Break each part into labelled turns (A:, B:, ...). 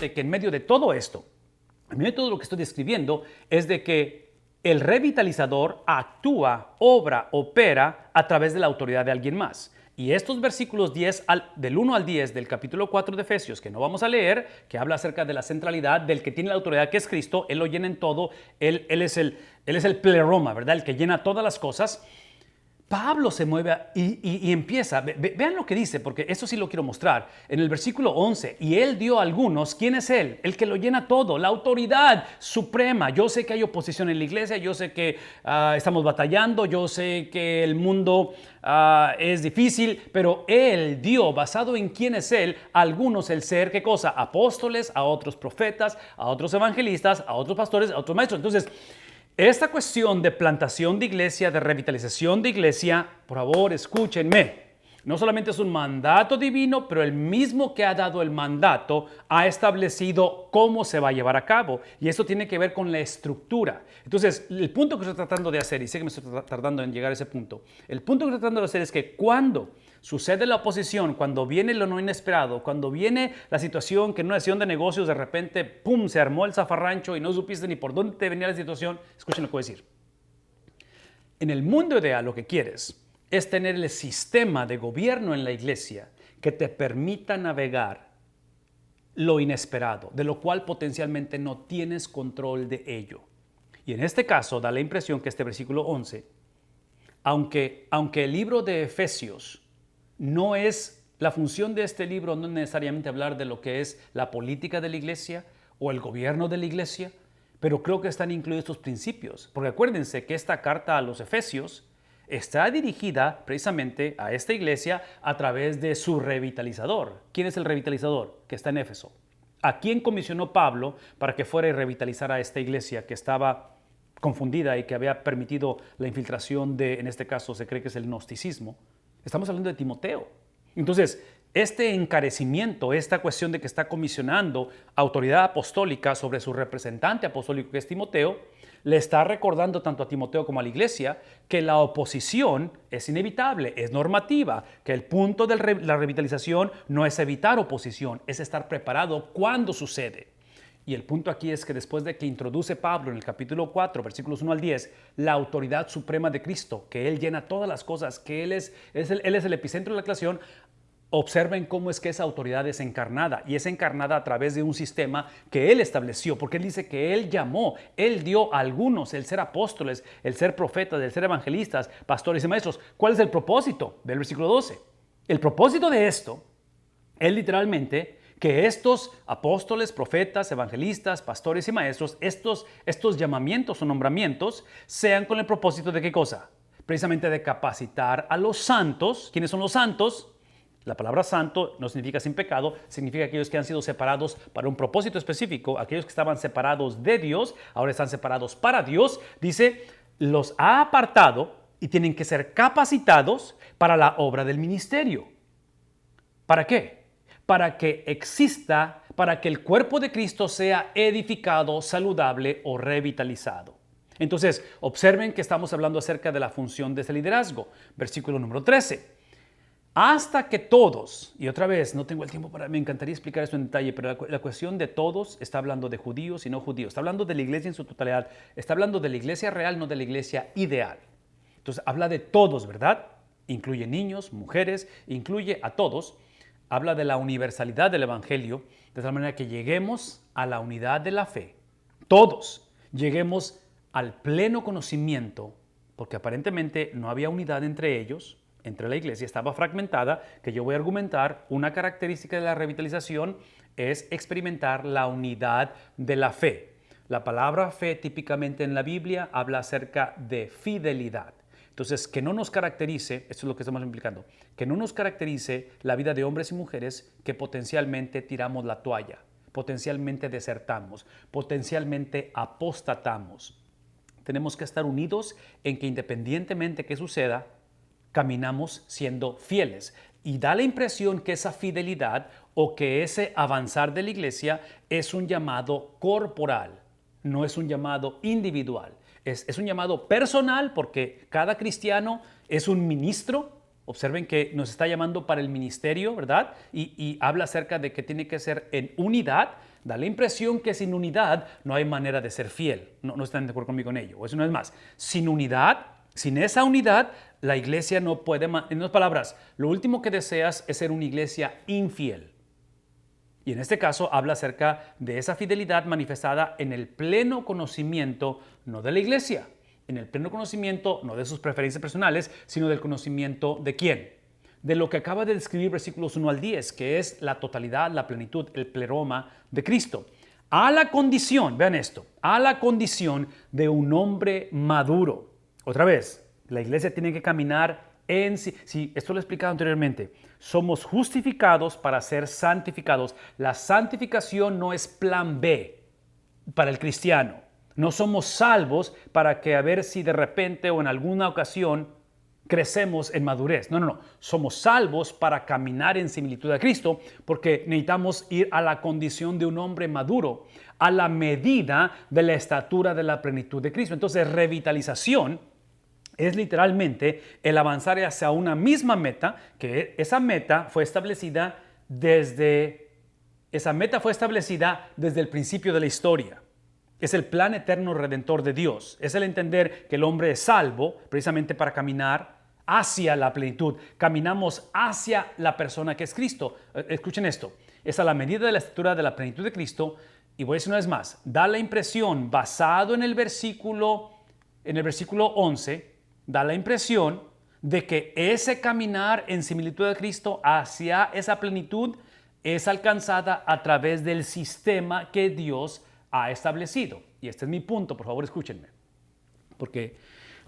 A: importante que en medio de todo esto, en medio de todo lo que estoy describiendo, es de que el revitalizador actúa, obra, opera a través de la autoridad de alguien más. Y estos versículos del 1 al 10 del capítulo 4 de Efesios, que no vamos a leer, que habla acerca de la centralidad del que tiene la autoridad, que es Cristo, Él lo llena en todo, Él es el pleroma, ¿verdad? El que llena todas las cosas. Pablo se mueve y empieza, vean lo que dice, porque eso sí lo quiero mostrar. En el versículo 11, y él dio a algunos, ¿quién es él? El que lo llena todo, la autoridad suprema. Yo sé que hay oposición en la iglesia, yo sé que estamos batallando, yo sé que el mundo es difícil, pero él dio, basado en quién es él, a algunos el ser, ¿qué cosa? Apóstoles, a otros profetas, a otros evangelistas, a otros pastores, a otros maestros. Entonces, esta cuestión de plantación de iglesia, de revitalización de iglesia, por favor, escúchenme. No solamente es un mandato divino, pero el mismo que ha dado el mandato ha establecido cómo se va a llevar a cabo. Y eso tiene que ver con la estructura. Entonces, el punto que estoy tratando de hacer, y sé que me estoy tardando en llegar a ese punto, el punto que estoy tratando de hacer es que cuando sucede la oposición, cuando viene lo no inesperado, cuando viene la situación que en una sesión de negocios de repente, ¡pum!, se armó el zafarrancho y no supiste ni por dónde te venía la situación, escuchen lo que voy a decir. En el mundo ideal lo que quieres es tener el sistema de gobierno en la iglesia que te permita navegar lo inesperado, de lo cual potencialmente no tienes control de ello. Y en este caso da la impresión que este versículo 11, aunque el libro de Efesios no es, la función de este libro no es necesariamente hablar de lo que es la política de la iglesia o el gobierno de la iglesia, pero creo que están incluidos estos principios. Porque acuérdense que esta carta a los Efesios está dirigida precisamente a esta iglesia a través de su revitalizador. ¿Quién es el revitalizador? Que está en Éfeso. ¿A quién comisionó Pablo para que fuera y revitalizara a esta iglesia que estaba confundida y que había permitido la infiltración de, en este caso se cree que es el gnosticismo? Estamos hablando de Timoteo. Entonces, este encarecimiento, esta cuestión de que está comisionando autoridad apostólica sobre su representante apostólico que es Timoteo, le está recordando tanto a Timoteo como a la iglesia que la oposición es inevitable, es normativa, que el punto de la revitalización no es evitar oposición, es estar preparado cuando sucede. Y el punto aquí es que después de que introduce Pablo en el capítulo 4, versículos 1 al 10, la autoridad suprema de Cristo, que Él llena todas las cosas, que Él es el epicentro de la creación, observen cómo es que esa autoridad es encarnada, y es encarnada a través de un sistema que Él estableció, porque Él dice que Él llamó, Él dio a algunos el ser apóstoles, el ser profetas, el ser evangelistas, pastores y maestros. ¿Cuál es el propósito? Del versículo 12. El propósito de esto es literalmente que estos apóstoles, profetas, evangelistas, pastores y maestros, estos llamamientos o nombramientos sean con el propósito de ¿qué cosa? Precisamente de capacitar a los santos. ¿Quiénes son los santos? La palabra santo no significa sin pecado, significa aquellos que han sido separados para un propósito específico, aquellos que estaban separados de Dios, ahora están separados para Dios. Dice, los ha apartado y tienen que ser capacitados para la obra del ministerio. ¿Para qué? Para que exista, para que el cuerpo de Cristo sea edificado, saludable o revitalizado. Entonces, observen que estamos hablando acerca de la función de ese liderazgo. Versículo número 13. Hasta que todos, y otra vez, no tengo el tiempo me encantaría explicar esto en detalle, pero la cuestión de todos está hablando de judíos y no judíos. Está hablando de la iglesia en su totalidad. Está hablando de la iglesia real, no de la iglesia ideal. Entonces, habla de todos, ¿verdad? Incluye niños, mujeres, incluye a todos. Habla de la universalidad del evangelio, de tal manera que lleguemos a la unidad de la fe. Todos lleguemos al pleno conocimiento, porque aparentemente no había unidad entre ellos, entre la iglesia, estaba fragmentada, que yo voy a argumentar, una característica de la revitalización es experimentar la unidad de la fe. La palabra fe típicamente en la Biblia habla acerca de fidelidad. Entonces, que no nos caracterice, esto es lo que estamos implicando, que no nos caracterice la vida de hombres y mujeres que potencialmente tiramos la toalla, potencialmente desertamos, potencialmente apostatamos. Tenemos que estar unidos en que independientemente que suceda, caminamos siendo fieles. Y da la impresión que esa fidelidad o que ese avanzar de la iglesia es un llamado corporal, no es un llamado individual. Es un llamado personal porque cada cristiano es un ministro. Observen que nos está llamando para el ministerio, ¿verdad? Y habla acerca de que tiene que ser en unidad, Da la impresión que sin unidad no hay manera de ser fiel. No están de acuerdo conmigo en ello. Eso no es más. Sin unidad, sin esa unidad, la iglesia no puede... En otras palabras, lo último que deseas es ser una iglesia infiel. Y en este caso habla acerca de esa fidelidad manifestada en el pleno conocimiento, no de la iglesia, en el pleno conocimiento no de sus preferencias personales, sino del conocimiento de quién. De lo que acaba de describir versículos 1 al 10, que es la totalidad, la plenitud, el pleroma de Cristo. A la condición, vean esto, a la condición de un hombre maduro. Otra vez, la iglesia tiene que caminar en sí. Sí, esto lo he explicado anteriormente. Somos justificados para ser santificados. La santificación no es plan B para el cristiano. No somos salvos para que a ver si de repente o en alguna ocasión crecemos en madurez. No. Somos salvos para caminar en similitud a Cristo porque necesitamos ir a la condición de un hombre maduro, a la medida de la estatura de la plenitud de Cristo. Entonces, revitalización es literalmente el avanzar hacia una misma meta, que esa meta fue establecida desde el principio de la historia. Es el plan eterno redentor de Dios. Es el entender que el hombre es salvo precisamente para caminar hacia la plenitud. Caminamos hacia la persona que es Cristo. Escuchen esto. Es a la medida de la estatura de la plenitud de Cristo. Y voy a decir una vez más. Da la impresión, basado en el versículo 11, da la impresión de que ese caminar en similitud a Cristo hacia esa plenitud es alcanzada a través del sistema que Dios ha establecido. Y este es mi punto, por favor escúchenme, porque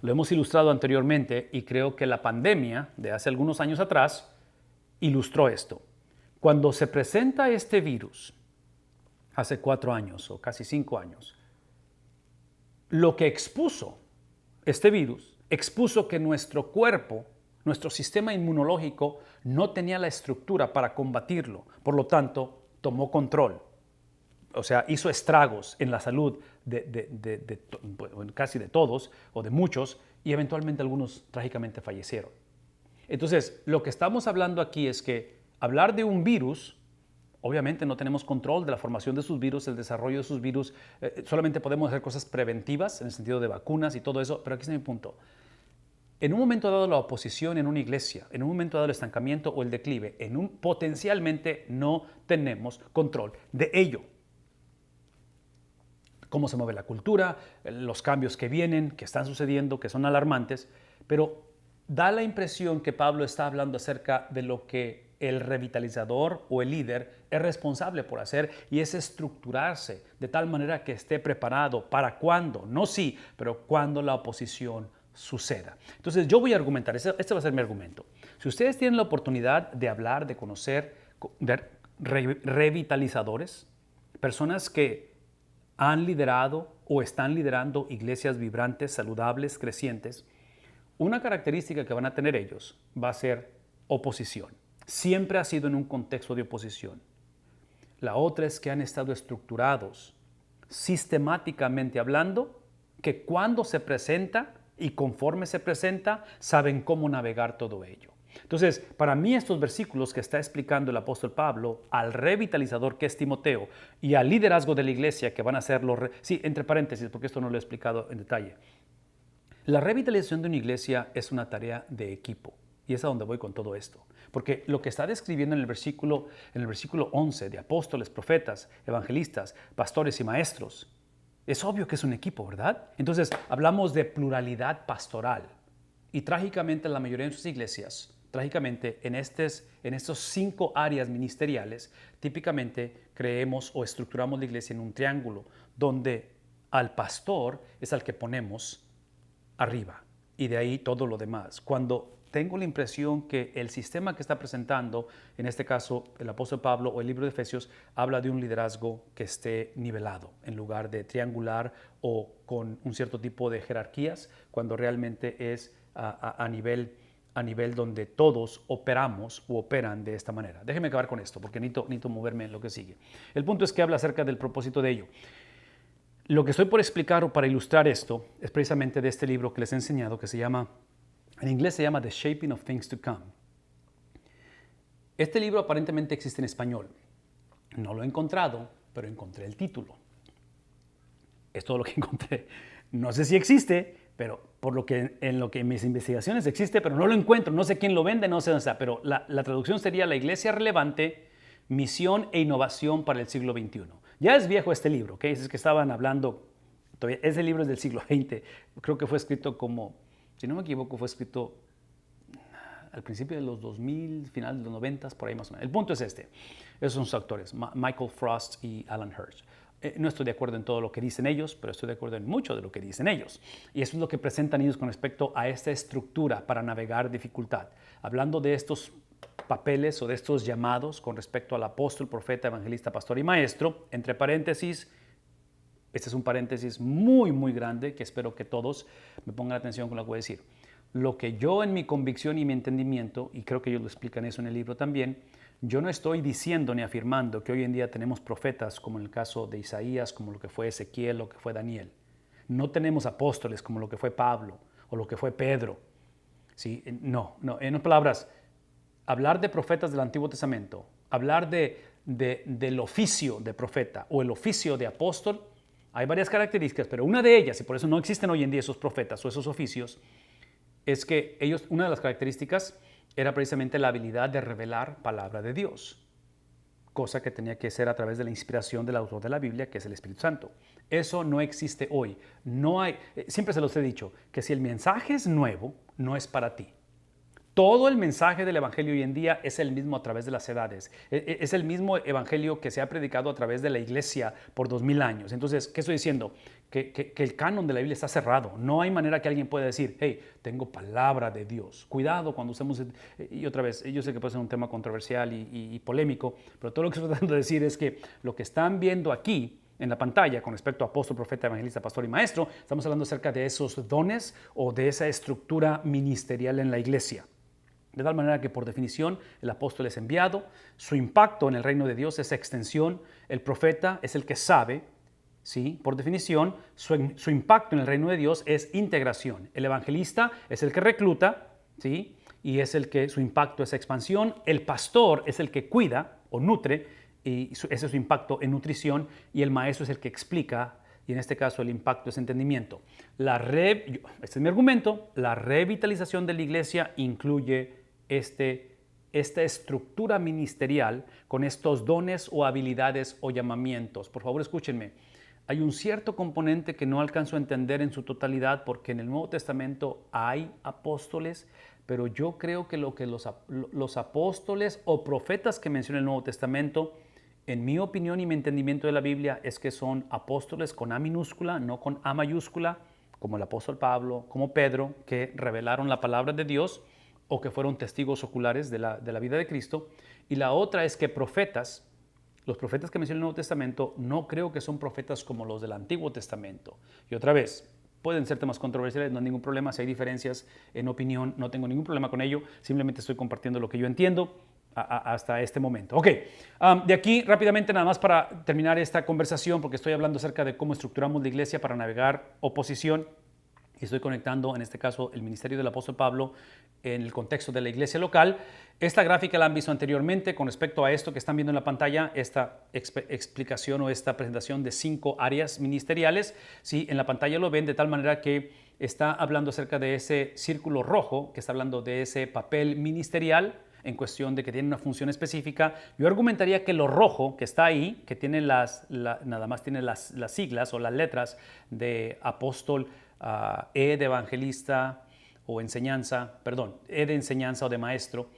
A: lo hemos ilustrado anteriormente y creo que la pandemia de hace algunos años atrás ilustró esto. Cuando se presenta este virus, hace 4 años o casi 5 años, lo que expuso este virus, expuso que nuestro cuerpo, nuestro sistema inmunológico no tenía la estructura para combatirlo. Por lo tanto, tomó control. O sea, hizo estragos en la salud casi de todos o de muchos y eventualmente algunos trágicamente fallecieron. Entonces, lo que estamos hablando aquí es que hablar de un virus, obviamente no tenemos control de la formación de sus virus, el desarrollo de sus virus, solamente podemos hacer cosas preventivas en el sentido de vacunas y todo eso, pero aquí está mi punto. En un momento dado la oposición en una iglesia, en un momento dado el estancamiento o el declive, potencialmente no tenemos control de ello. Cómo se mueve la cultura, los cambios que vienen, que están sucediendo, que son alarmantes, pero da la impresión que Pablo está hablando acerca de lo que el revitalizador o el líder es responsable por hacer y es estructurarse de tal manera que esté preparado para cuando, no sí, pero cuando la oposición suceda. Entonces yo voy a argumentar, este va a ser mi argumento. Si ustedes tienen la oportunidad de hablar, de conocer de revitalizadores, personas que han liderado o están liderando iglesias vibrantes, saludables, crecientes, una característica que van a tener ellos va a ser oposición. Siempre ha sido en un contexto de oposición. La otra es que han estado estructurados, sistemáticamente hablando, que cuando se presenta y conforme se presenta, saben cómo navegar todo ello. Entonces, para mí estos versículos que está explicando el apóstol Pablo al revitalizador que es Timoteo y al liderazgo de la iglesia que van a ser sí, entre paréntesis, porque esto no lo he explicado en detalle. La revitalización de una iglesia es una tarea de equipo y es a donde voy con todo esto. Porque lo que está describiendo en el versículo 11 de apóstoles, profetas, evangelistas, pastores y maestros, es obvio que es un equipo, ¿verdad? Entonces, hablamos de pluralidad pastoral y trágicamente la mayoría de nuestras iglesias, trágicamente en estos 5 áreas ministeriales, típicamente creemos o estructuramos la iglesia en un triángulo donde al pastor es al que ponemos arriba y de ahí todo lo demás. Cuando tengo la impresión que el sistema que está presentando, en este caso el apóstol Pablo o el libro de Efesios, habla de un liderazgo que esté nivelado en lugar de triangular o con un cierto tipo de jerarquías, cuando realmente es a nivel donde todos operamos o operan de esta manera. Déjenme acabar con esto porque necesito moverme en lo que sigue. El punto es que habla acerca del propósito de ello. Lo que estoy por explicar o para ilustrar esto es precisamente de este libro que les he enseñado que se llama, en inglés se llama The Shaping of Things to Come. Este libro aparentemente existe en español. No lo he encontrado, pero encontré el título. Es todo lo que encontré. No sé si existe, pero en lo que en mis investigaciones existe, pero no lo encuentro, no sé quién lo vende, no sé dónde está, pero la traducción sería La Iglesia Relevante, Misión e Innovación para el siglo XXI. Ya es viejo este libro, ¿ok? Es que estaban hablando, todavía, ese libro es del siglo XX, creo que fue escrito como, si no me equivoco, fue escrito al principio de los 2000, final de los 90, por ahí más o menos. El punto es este, esos son sus autores, Michael Frost y Alan Hirsch. No estoy de acuerdo en todo lo que dicen ellos, pero estoy de acuerdo en mucho de lo que dicen ellos. Y eso es lo que presentan ellos con respecto a esta estructura para navegar dificultad. Hablando de estos papeles o de estos llamados con respecto al apóstol, profeta, evangelista, pastor y maestro, entre paréntesis, este es un paréntesis muy, muy grande que espero que todos me pongan atención con lo que voy a decir. Lo que yo en mi convicción y mi entendimiento, y creo que ellos lo explican eso en el libro también, yo no estoy diciendo ni afirmando que hoy en día tenemos profetas como en el caso de Isaías, como lo que fue Ezequiel, lo que fue Daniel. No tenemos apóstoles como lo que fue Pablo o lo que fue Pedro. ¿Sí? No, en otras palabras, hablar de profetas del Antiguo Testamento, hablar del oficio de profeta o el oficio de apóstol, hay varias características, pero una de ellas, y por eso no existen hoy en día esos profetas o esos oficios, es que ellos, una de las características era precisamente la habilidad de revelar palabra de Dios, cosa que tenía que ser a través de la inspiración del autor de la Biblia, que es el Espíritu Santo. Eso no existe hoy. No hay, siempre se los he dicho, que si el mensaje es nuevo, no es para ti. Todo el mensaje del Evangelio hoy en día es el mismo a través de las edades. Es el mismo Evangelio que se ha predicado a través de la iglesia por 2000 años. Entonces, ¿qué estoy diciendo? Que el canon de la Biblia está cerrado. No hay manera que alguien pueda decir, hey, tengo palabra de Dios. Cuidado cuando usemos, y otra vez, yo sé que puede ser un tema controversial y polémico, pero todo lo que estoy tratando de decir es que lo que están viendo aquí en la pantalla con respecto a apóstol, profeta, evangelista, pastor y maestro, estamos hablando acerca de esos dones o de esa estructura ministerial en la iglesia. De tal manera que por definición el apóstol es enviado, su impacto en el reino de Dios es extensión, el profeta es el que sabe, ¿sí? Por definición su impacto en el reino de Dios es integración, el evangelista es el que recluta, ¿sí? Y es el que su impacto es expansión, el pastor es el que cuida o nutre y ese es su impacto en nutrición y el maestro es el que explica y en este caso el impacto es entendimiento. Este es mi argumento, la revitalización de la iglesia incluye esta estructura ministerial con estos dones o habilidades o llamamientos. Por favor, escúchenme. Hay un cierto componente que no alcanzo a entender en su totalidad porque en el Nuevo Testamento hay apóstoles, pero yo creo que lo que los apóstoles o profetas que menciona el Nuevo Testamento, en mi opinión y mi entendimiento de la Biblia, es que son apóstoles con A minúscula, no con A mayúscula, como el apóstol Pablo, como Pedro, que revelaron la palabra de Dios o que fueron testigos oculares de la vida de Cristo. Y la otra es que los profetas que menciona el Nuevo Testamento, no creo que son profetas como los del Antiguo Testamento. Y otra vez, pueden ser temas controversiales, no hay ningún problema. Si hay diferencias en opinión, no tengo ningún problema con ello. Simplemente estoy compartiendo lo que yo entiendo hasta este momento. Ok, de aquí rápidamente nada más para terminar esta conversación, porque estoy hablando acerca de cómo estructuramos la iglesia para navegar oposición. Y estoy conectando, en este caso, el ministerio del apóstol Pablo en el contexto de la iglesia local. Esta gráfica la han visto anteriormente con respecto a esto que están viendo en la pantalla, esta explicación o esta presentación de 5 áreas ministeriales. Sí, en la pantalla lo ven de tal manera que está hablando acerca de ese círculo rojo, que está hablando de ese papel ministerial en cuestión de que tiene una función específica. Yo argumentaría que lo rojo que está ahí, que tiene nada más tiene las siglas o las letras de apóstol, E de evangelista o enseñanza, E de enseñanza o de maestro,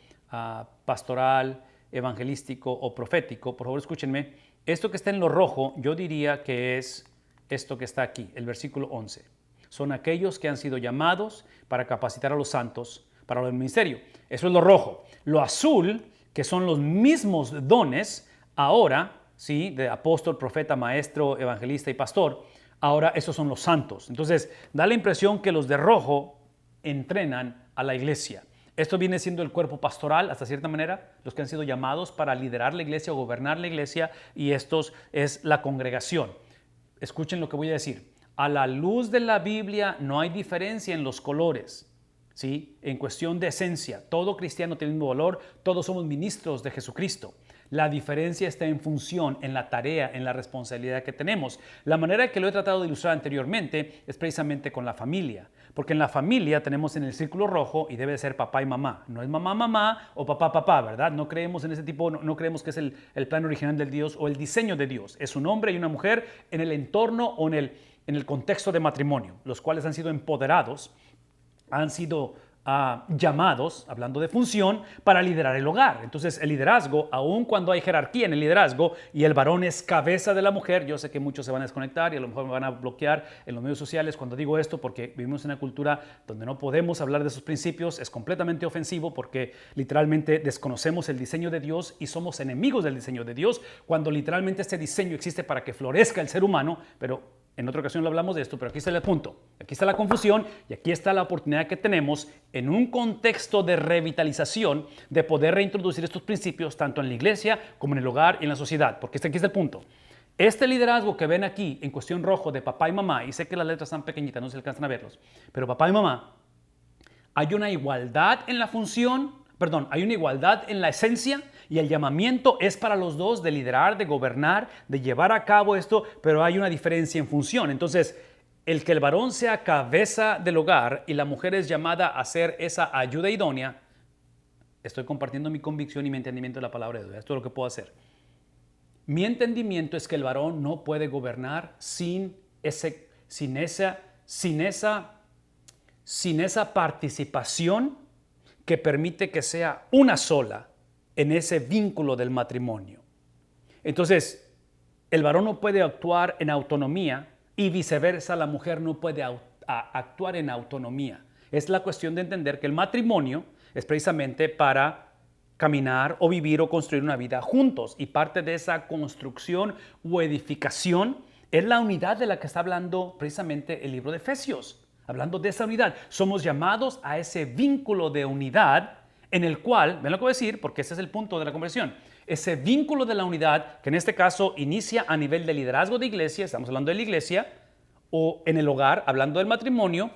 A: pastoral, evangelístico o profético. Por favor, escúchenme. Esto que está en lo rojo, yo diría que es esto que está aquí, el versículo 11. Son aquellos que han sido llamados para capacitar a los santos para el ministerio. Eso es lo rojo. Lo azul, que son los mismos dones, ahora, ¿sí? De apóstol, profeta, maestro, evangelista y pastor. Ahora esos son los santos. Entonces, da la impresión que los de rojo entrenan a la iglesia. Esto viene siendo el cuerpo pastoral, hasta cierta manera, los que han sido llamados para liderar la iglesia o gobernar la iglesia, y estos es la congregación. Escuchen lo que voy a decir. A la luz de la Biblia no hay diferencia en los colores. ¿sí? En cuestión de esencia, todo cristiano tiene el mismo valor, todos somos ministros de Jesucristo. La diferencia está en función, en la tarea, en la responsabilidad que tenemos. La manera que lo he tratado de ilustrar anteriormente es precisamente con la familia. Porque en la familia tenemos en el círculo rojo y debe ser papá y mamá. No es mamá, mamá o papá, papá, ¿verdad? No creemos en ese tipo, no creemos que es el plan original del Dios o el diseño de Dios. Es un hombre y una mujer en el entorno o en el contexto de matrimonio, los cuales han sido empoderados, han sido llamados, hablando de función, para liderar el hogar. Entonces, el liderazgo, aun cuando hay jerarquía en el liderazgo y el varón es cabeza de la mujer, yo sé que muchos se van a desconectar y a lo mejor me van a bloquear en los medios sociales cuando digo esto, porque vivimos en una cultura donde no podemos hablar de esos principios, es completamente ofensivo porque literalmente desconocemos el diseño de Dios y somos enemigos del diseño de Dios, cuando literalmente este diseño existe para que florezca el ser humano, pero en otra ocasión lo hablamos de esto, pero aquí está el punto. Aquí está la confusión y aquí está la oportunidad que tenemos en un contexto de revitalización de poder reintroducir estos principios tanto en la iglesia como en el hogar y en la sociedad. Porque aquí está el punto. Este liderazgo que ven aquí en cuestión rojo de papá y mamá, y sé que las letras están pequeñitas, no se alcanzan a verlos, pero papá y mamá, hay una igualdad en la función, hay una igualdad en la esencia y el llamamiento es para los dos de liderar, de gobernar, de llevar a cabo esto, pero hay una diferencia en función. Entonces, el que el varón sea cabeza del hogar y la mujer es llamada a hacer esa ayuda idónea, estoy compartiendo mi convicción y mi entendimiento de la palabra de Dios. Esto es lo que puedo hacer. Mi entendimiento es que el varón no puede gobernar sin esa participación que permite que sea una sola en ese vínculo del matrimonio. Entonces, el varón no puede actuar en autonomía y viceversa, la mujer no puede actuar en autonomía. Es la cuestión de entender que el matrimonio es precisamente para caminar o vivir o construir una vida juntos, y parte de esa construcción o edificación es la unidad de la que está hablando precisamente el libro de Efesios. Hablando de esa unidad, somos llamados a ese vínculo de unidad en el cual, ven lo que voy a decir, porque ese es el punto de la conversión, ese vínculo de la unidad que en este caso inicia a nivel de liderazgo de iglesia, estamos hablando de la iglesia, o en el hogar, hablando del matrimonio,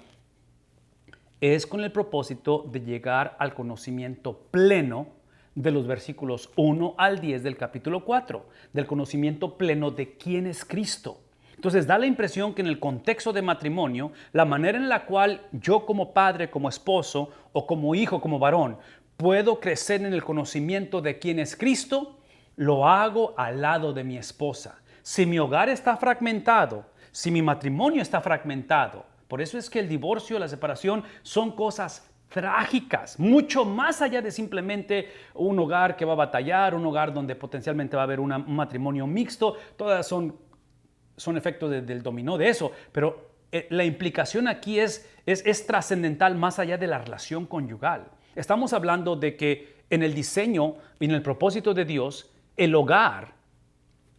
A: es con el propósito de llegar al conocimiento pleno de los versículos 1 al 10 del capítulo 4, del conocimiento pleno de quién es Cristo. Entonces da la impresión que en el contexto de matrimonio, la manera en la cual yo como padre, como esposo o como hijo, como varón, puedo crecer en el conocimiento de quién es Cristo, lo hago al lado de mi esposa. Si mi hogar está fragmentado, si mi matrimonio está fragmentado, por eso es que el divorcio, la separación son cosas trágicas, mucho más allá de simplemente un hogar que va a batallar, un hogar donde potencialmente va a haber un matrimonio mixto, todas son efectos del dominó de eso, pero la implicación aquí es trascendental más allá de la relación conyugal. Estamos hablando de que en el diseño y en el propósito de Dios, el hogar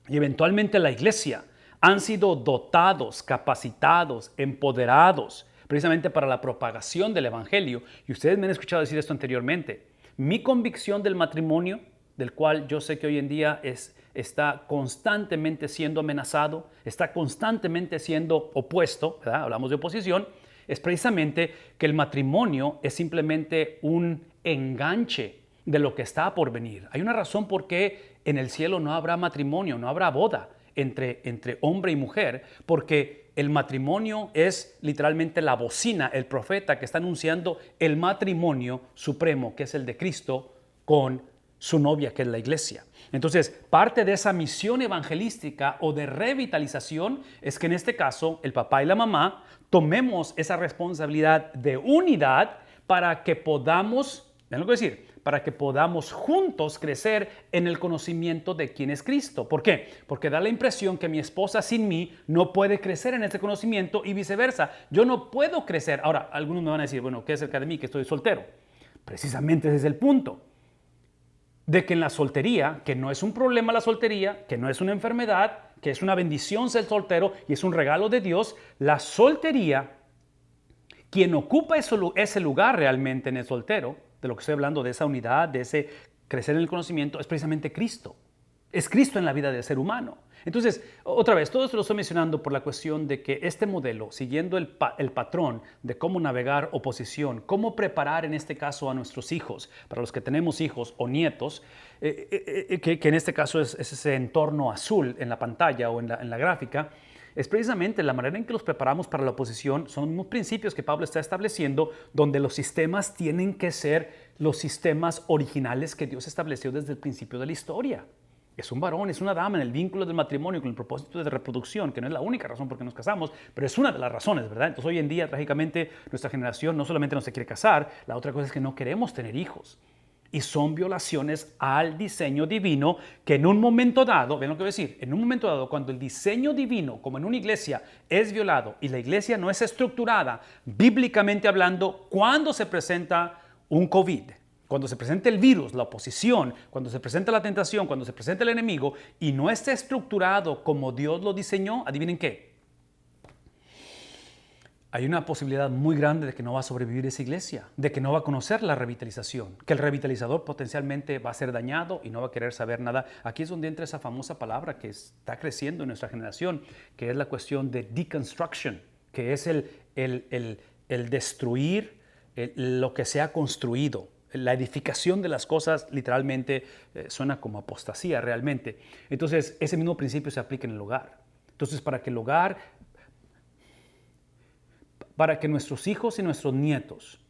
A: y eventualmente la iglesia han sido dotados, capacitados, empoderados precisamente para la propagación del evangelio. Y ustedes me han escuchado decir esto anteriormente. Mi convicción del matrimonio, del cual yo sé que hoy en día está constantemente siendo amenazado, está constantemente siendo opuesto, ¿verdad? Hablamos de oposición, es precisamente que el matrimonio es simplemente un enganche de lo que está por venir. Hay una razón por qué en el cielo no habrá matrimonio, no habrá boda entre hombre y mujer, porque el matrimonio es literalmente la bocina, el profeta que está anunciando el matrimonio supremo, que es el de Cristo con su novia, que es la iglesia. Entonces, parte de esa misión evangelística o de revitalización es que en este caso el papá y la mamá tomemos esa responsabilidad de unidad para que podamos, ¿ven lo que decir? Para que podamos juntos crecer en el conocimiento de quién es Cristo. ¿Por qué? Porque da la impresión que mi esposa sin mí no puede crecer en este conocimiento y viceversa. Yo no puedo crecer. Ahora, algunos me van a decir, bueno, ¿qué es acerca de mí? Que estoy soltero. Precisamente ese es el punto. De que en la soltería, que no es un problema la soltería, que no es una enfermedad, que es una bendición ser soltero y es un regalo de Dios, la soltería, quien ocupa ese lugar realmente en el soltero, de lo que estoy hablando, de esa unidad, de ese crecer en el conocimiento, es precisamente Cristo. Es Cristo en la vida del ser humano. Entonces, otra vez, todo esto lo estoy mencionando por la cuestión de que este modelo, siguiendo el patrón de cómo navegar oposición, cómo preparar en este caso a nuestros hijos, para los que tenemos hijos o nietos, que en este caso es ese entorno azul en la pantalla o en la gráfica, es precisamente la manera en que los preparamos para la oposición. Son los mismos principios que Pablo está estableciendo, donde los sistemas tienen que ser los sistemas originales que Dios estableció desde el principio de la historia. Es un varón, es una dama en el vínculo del matrimonio con el propósito de reproducción, que no es la única razón por qué nos casamos, pero es una de las razones, ¿verdad? Entonces hoy en día, trágicamente, nuestra generación no solamente no se quiere casar, la otra cosa es que no queremos tener hijos. Y son violaciones al diseño divino que en un momento dado, ven lo que voy a decir, en un momento dado, cuando el diseño divino, como en una iglesia, es violado y la iglesia no es estructurada, bíblicamente hablando, cuando se presenta un COVID, cuando se presenta el virus, la oposición, cuando se presenta la tentación, cuando se presenta el enemigo y no está estructurado como Dios lo diseñó, adivinen qué. Hay una posibilidad muy grande de que no va a sobrevivir esa iglesia, de que no va a conocer la revitalización, que el revitalizador potencialmente va a ser dañado y no va a querer saber nada. Aquí es donde entra esa famosa palabra que está creciendo en nuestra generación, que es la cuestión de deconstruction, que es el destruir lo que se ha construido. La edificación de las cosas literalmente suena como apostasía realmente. Entonces, ese mismo principio se aplica en el hogar. Entonces, para que nuestros hijos y nuestros nietos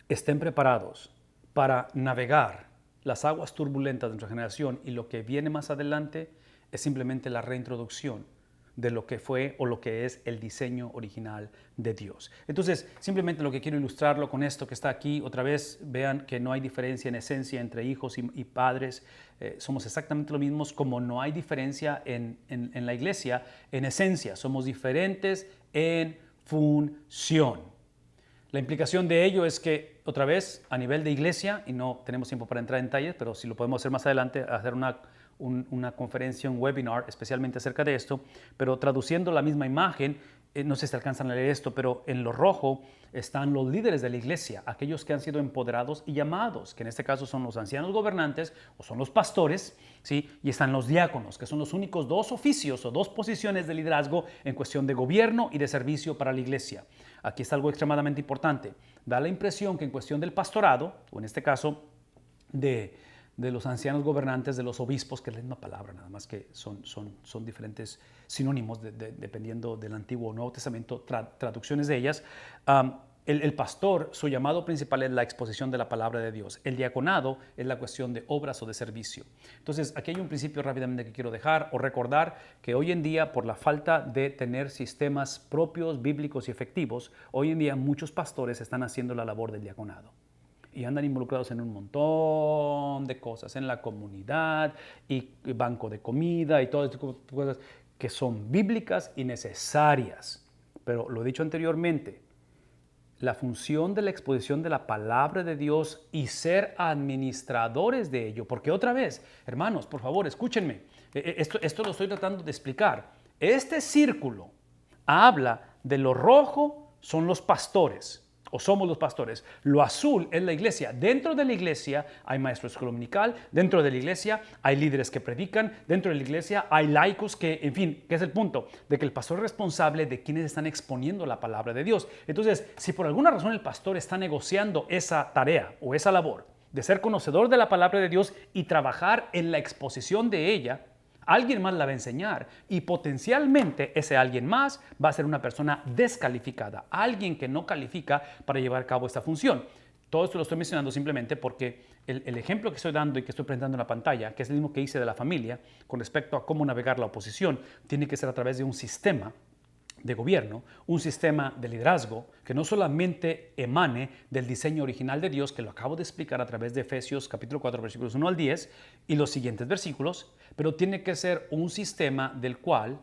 A: estén preparados para navegar las aguas turbulentas de nuestra generación y lo que viene más adelante es simplemente la reintroducción de lo que fue o lo que es el diseño original de Dios. Entonces, simplemente lo que quiero ilustrarlo con esto que está aquí, otra vez, vean que no hay diferencia en esencia entre hijos y padres. Somos exactamente los mismos, como no hay diferencia en la iglesia en esencia. Somos diferentes en función. La implicación de ello es que, otra vez, a nivel de iglesia, y no tenemos tiempo para entrar en detalles, pero si lo podemos hacer más adelante, hacer una conferencia, un webinar especialmente acerca de esto, pero traduciendo la misma imagen, no sé si alcanzan a leer esto, pero en lo rojo están los líderes de la iglesia, aquellos que han sido empoderados y llamados, que en este caso son los ancianos gobernantes o son los pastores, ¿sí? Y están los diáconos, que son los únicos dos oficios o dos posiciones de liderazgo en cuestión de gobierno y de servicio para la iglesia. Aquí está algo extremadamente importante. Da la impresión que en cuestión del pastorado, o en este caso de los ancianos gobernantes, de los obispos, que es la misma palabra, nada más que son diferentes sinónimos dependiendo del Antiguo o Nuevo Testamento, traducciones de ellas. El pastor, su llamado principal es la exposición de la palabra de Dios. El diaconado es la cuestión de obras o de servicio. Entonces, aquí hay un principio rápidamente que quiero dejar o recordar, que hoy en día, por la falta de tener sistemas propios, bíblicos y efectivos, hoy en día muchos pastores están haciendo la labor del diaconado. Y andan involucrados en un montón de cosas, en la comunidad y banco de comida y todas estas cosas que son bíblicas y necesarias. Pero lo he dicho anteriormente, la función de la exposición de la palabra de Dios y ser administradores de ello, porque otra vez, hermanos, por favor, escúchenme, esto lo estoy tratando de explicar. Este círculo habla de lo rojo son los pastores, o somos los pastores. Lo azul es la iglesia. Dentro de la iglesia hay maestro de escuela dominical, dentro de la iglesia hay líderes que predican, dentro de la iglesia hay laicos que, en fin, ¿qué es el punto? De que el pastor es responsable de quienes están exponiendo la palabra de Dios. Entonces, si por alguna razón el pastor está negociando esa tarea o esa labor de ser conocedor de la palabra de Dios y trabajar en la exposición de ella, alguien más la va a enseñar y potencialmente ese alguien más va a ser una persona descalificada, alguien que no califica para llevar a cabo esta función. Todo esto lo estoy mencionando simplemente porque el ejemplo que estoy dando y que estoy presentando en la pantalla, que es el mismo que hice de la familia con respecto a cómo navegar la oposición, tiene que ser a través de un sistema de gobierno, un sistema de liderazgo que no solamente emane del diseño original de Dios, que lo acabo de explicar a través de Efesios capítulo 4, versículos 1 al 10 y los siguientes versículos, pero tiene que ser un sistema del cual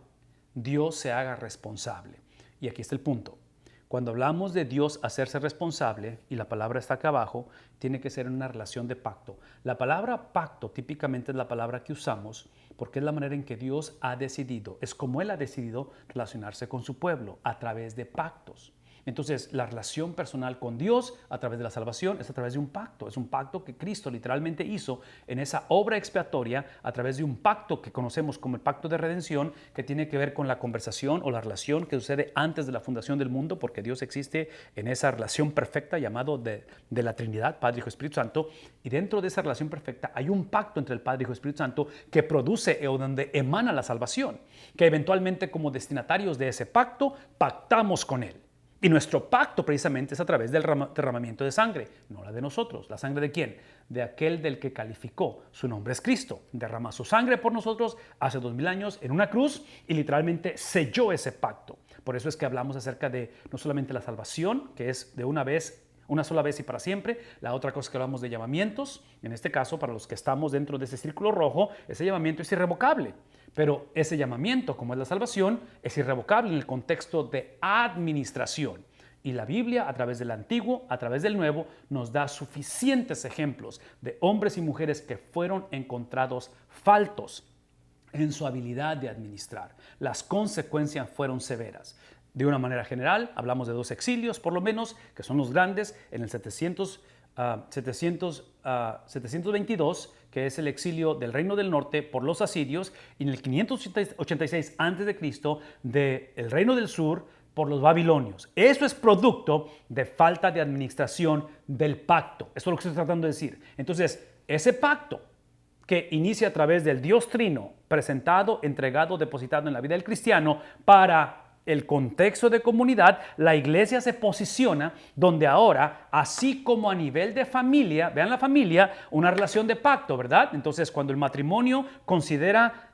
A: Dios se haga responsable. Y aquí está el punto. Cuando hablamos de Dios hacerse responsable, y la palabra está acá abajo, tiene que ser una relación de pacto. La palabra pacto típicamente es la palabra que usamos porque es la manera en que Dios ha decidido, es como Él ha decidido relacionarse con su pueblo, a través de pactos. Entonces, la relación personal con Dios a través de la salvación es a través de un pacto. Es un pacto que Cristo literalmente hizo en esa obra expiatoria a través de un pacto que conocemos como el pacto de redención, que tiene que ver con la conversación o la relación que sucede antes de la fundación del mundo, porque Dios existe en esa relación perfecta llamado de la Trinidad, Padre, Hijo, Espíritu Santo. Y dentro de esa relación perfecta hay un pacto entre el Padre, Hijo y Espíritu Santo que produce o donde emana la salvación, que eventualmente como destinatarios de ese pacto pactamos con Él. Y nuestro pacto precisamente es a través del derramamiento de sangre, no la de nosotros. ¿La sangre de quién? De aquel del que calificó. Su nombre es Cristo. Derrama su sangre por nosotros hace 2000 años en una cruz y literalmente selló ese pacto. Por eso es que hablamos acerca de no solamente la salvación, que es de una vez, una sola vez y para siempre. La otra cosa que hablamos de llamamientos, en este caso para los que estamos dentro de ese círculo rojo, ese llamamiento es irrevocable. Pero ese llamamiento, como es la salvación, es irrevocable en el contexto de administración. Y la Biblia, a través del Antiguo, a través del Nuevo, nos da suficientes ejemplos de hombres y mujeres que fueron encontrados faltos en su habilidad de administrar. Las consecuencias fueron severas. De una manera general, hablamos de 2 exilios, por lo menos, que son los grandes, en el 722, que es el exilio del Reino del Norte por los asirios, y en el 586 a.C. del Reino del Sur por los babilonios. Eso es producto de falta de administración del pacto. Eso es lo que estoy tratando de decir. Entonces, ese pacto que inicia a través del Dios Trino, presentado, entregado, depositado en la vida del cristiano para el contexto de comunidad, la iglesia se posiciona donde ahora, así como a nivel de familia, vean la familia, una relación de pacto, ¿verdad? Entonces, cuando el matrimonio considera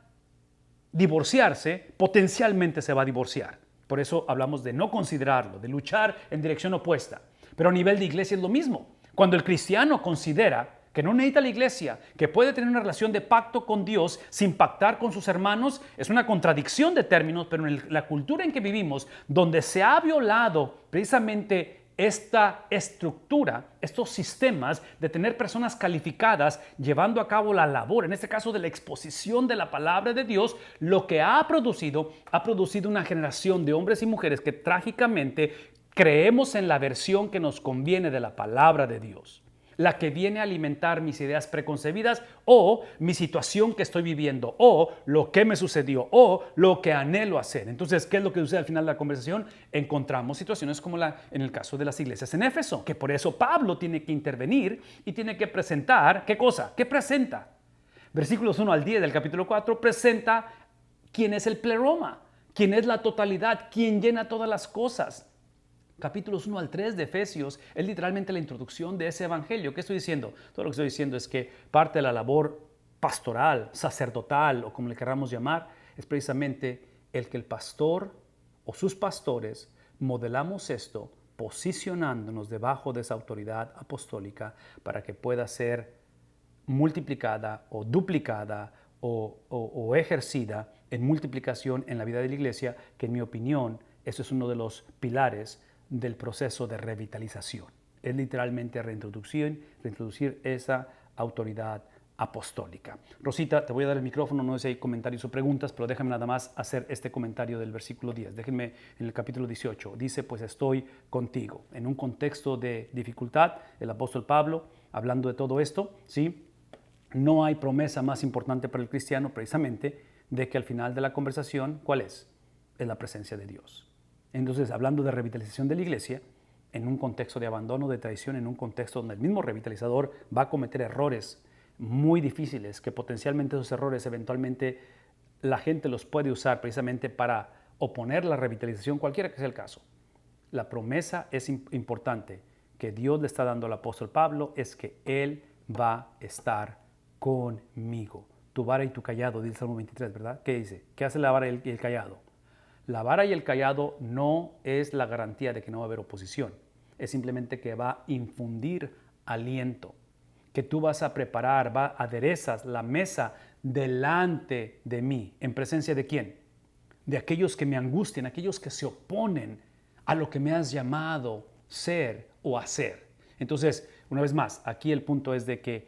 A: divorciarse, potencialmente se va a divorciar. Por eso hablamos de no considerarlo, de luchar en dirección opuesta. Pero a nivel de iglesia es lo mismo. Cuando el cristiano considera que no necesita la iglesia, que puede tener una relación de pacto con Dios sin pactar con sus hermanos, es una contradicción de términos, pero en la cultura en que vivimos, donde se ha violado precisamente esta estructura, estos sistemas de tener personas calificadas llevando a cabo la labor, en este caso de la exposición de la palabra de Dios, lo que ha producido una generación de hombres y mujeres que trágicamente creemos en la versión que nos conviene de la palabra de Dios, la que viene a alimentar mis ideas preconcebidas o mi situación que estoy viviendo o lo que me sucedió o lo que anhelo hacer. Entonces, ¿qué es lo que sucede al final de la conversación? Encontramos situaciones como en el caso de las iglesias en Éfeso, que por eso Pablo tiene que intervenir y tiene que presentar, ¿qué cosa? ¿Qué presenta? Versículos 1 al 10 del capítulo 4 presenta quién es el pleroma, quién es la totalidad, quién llena todas las cosas. Capítulos 1 al 3 de Efesios es literalmente la introducción de ese evangelio. ¿Qué estoy diciendo? Todo lo que estoy diciendo es que parte de la labor pastoral, sacerdotal o como le queramos llamar, es precisamente el que el pastor o sus pastores modelamos esto posicionándonos debajo de esa autoridad apostólica para que pueda ser multiplicada o duplicada o ejercida en multiplicación en la vida de la iglesia, que en mi opinión eso es uno de los pilares del proceso de revitalización. Es literalmente reintroducir esa autoridad apostólica. Rosita, te voy a dar el micrófono, no sé si hay comentarios o preguntas, pero déjame nada más hacer este comentario del versículo 10. Déjenme en el capítulo 18. Dice, pues estoy contigo. En un contexto de dificultad, el apóstol Pablo, hablando de todo esto, ¿sí? No hay promesa más importante para el cristiano, precisamente, de que al final de la conversación, ¿cuál es? Es la presencia de Dios. Entonces, hablando de revitalización de la iglesia, en un contexto de abandono, de traición, en un contexto donde el mismo revitalizador va a cometer errores muy difíciles, que potencialmente esos errores eventualmente la gente los puede usar precisamente para oponer la revitalización, cualquiera que sea el caso. La promesa es importante que Dios le está dando al apóstol Pablo, es que Él va a estar conmigo. Tu vara y tu callado, dice el Salmo 23, ¿verdad? ¿Qué dice? ¿Qué hace la vara y el callado? La vara y el callado no es la garantía de que no va a haber oposición. Es simplemente que va a infundir aliento, que tú vas a preparar, aderezas la mesa delante de mí. ¿En presencia de quién? De aquellos que me angustian, aquellos que se oponen a lo que me has llamado ser o hacer. Entonces, una vez más, aquí el punto es de que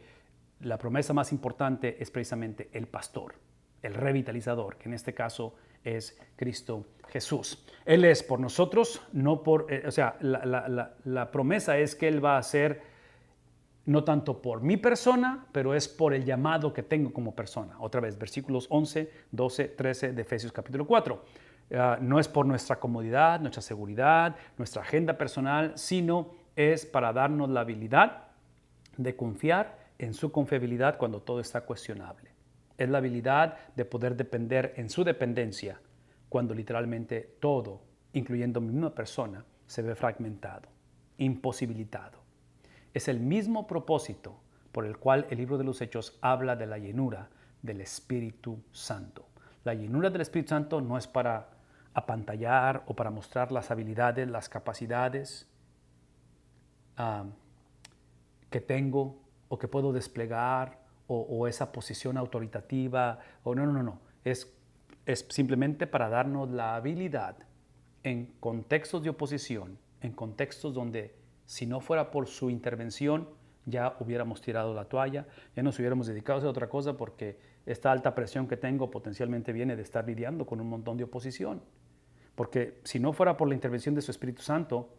A: la promesa más importante es precisamente el pastor, el revitalizador, que en este caso es Cristo Jesús. Él es por nosotros, no por, la promesa es que Él va a hacer no tanto por mi persona, pero es por el llamado que tengo como persona. Otra vez, versículos 11, 12, 13 de Efesios capítulo 4. No es por nuestra comodidad, nuestra seguridad, nuestra agenda personal, sino es para darnos la habilidad de confiar en su confiabilidad cuando todo está cuestionable. Es la habilidad de poder depender en su dependencia cuando literalmente todo, incluyendo mi misma persona, se ve fragmentado, imposibilitado. Es el mismo propósito por el cual el libro de los Hechos habla de la llenura del Espíritu Santo. La llenura del Espíritu Santo no es para apantallar o para mostrar las habilidades, las capacidades que tengo o que puedo desplegar o esa posición autoritativa. No. Es simplemente para darnos la habilidad en contextos de oposición, en contextos donde si no fuera por su intervención ya hubiéramos tirado la toalla, ya nos hubiéramos dedicado a hacer otra cosa porque esta alta presión que tengo potencialmente viene de estar lidiando con un montón de oposición. Porque si no fuera por la intervención de su Espíritu Santo,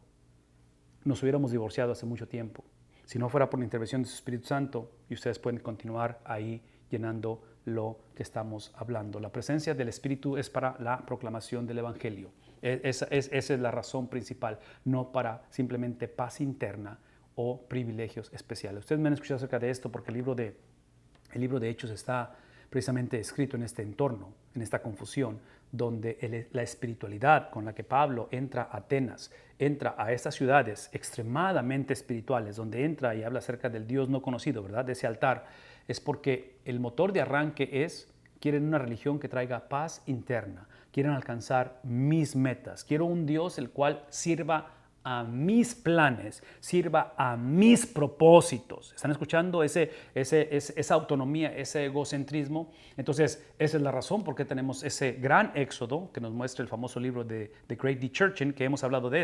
A: nos hubiéramos divorciado hace mucho tiempo. Si no fuera por la intervención de su Espíritu Santo, y ustedes pueden continuar ahí llenando lo que estamos hablando. La presencia del Espíritu es para la proclamación del Evangelio. Esa es la razón principal, no para simplemente paz interna o privilegios especiales. Ustedes me han escuchado acerca de esto porque el libro de Hechos está precisamente escrito en este entorno, en esta confusión, donde la espiritualidad con la que Pablo entra a Atenas, entra a estas ciudades extremadamente espirituales, donde entra y habla acerca del Dios no conocido, ¿verdad? De ese altar, es porque el motor de arranque quieren una religión que traiga paz interna, quieren alcanzar mis metas, quiero un Dios el cual sirva a mis planes, sirva a mis propósitos. ¿Están escuchando esa autonomía, ese egocentrismo? Entonces, esa es la razón por qué tenemos ese gran éxodo que nos muestra el famoso libro de Great Dechurching, que hemos hablado de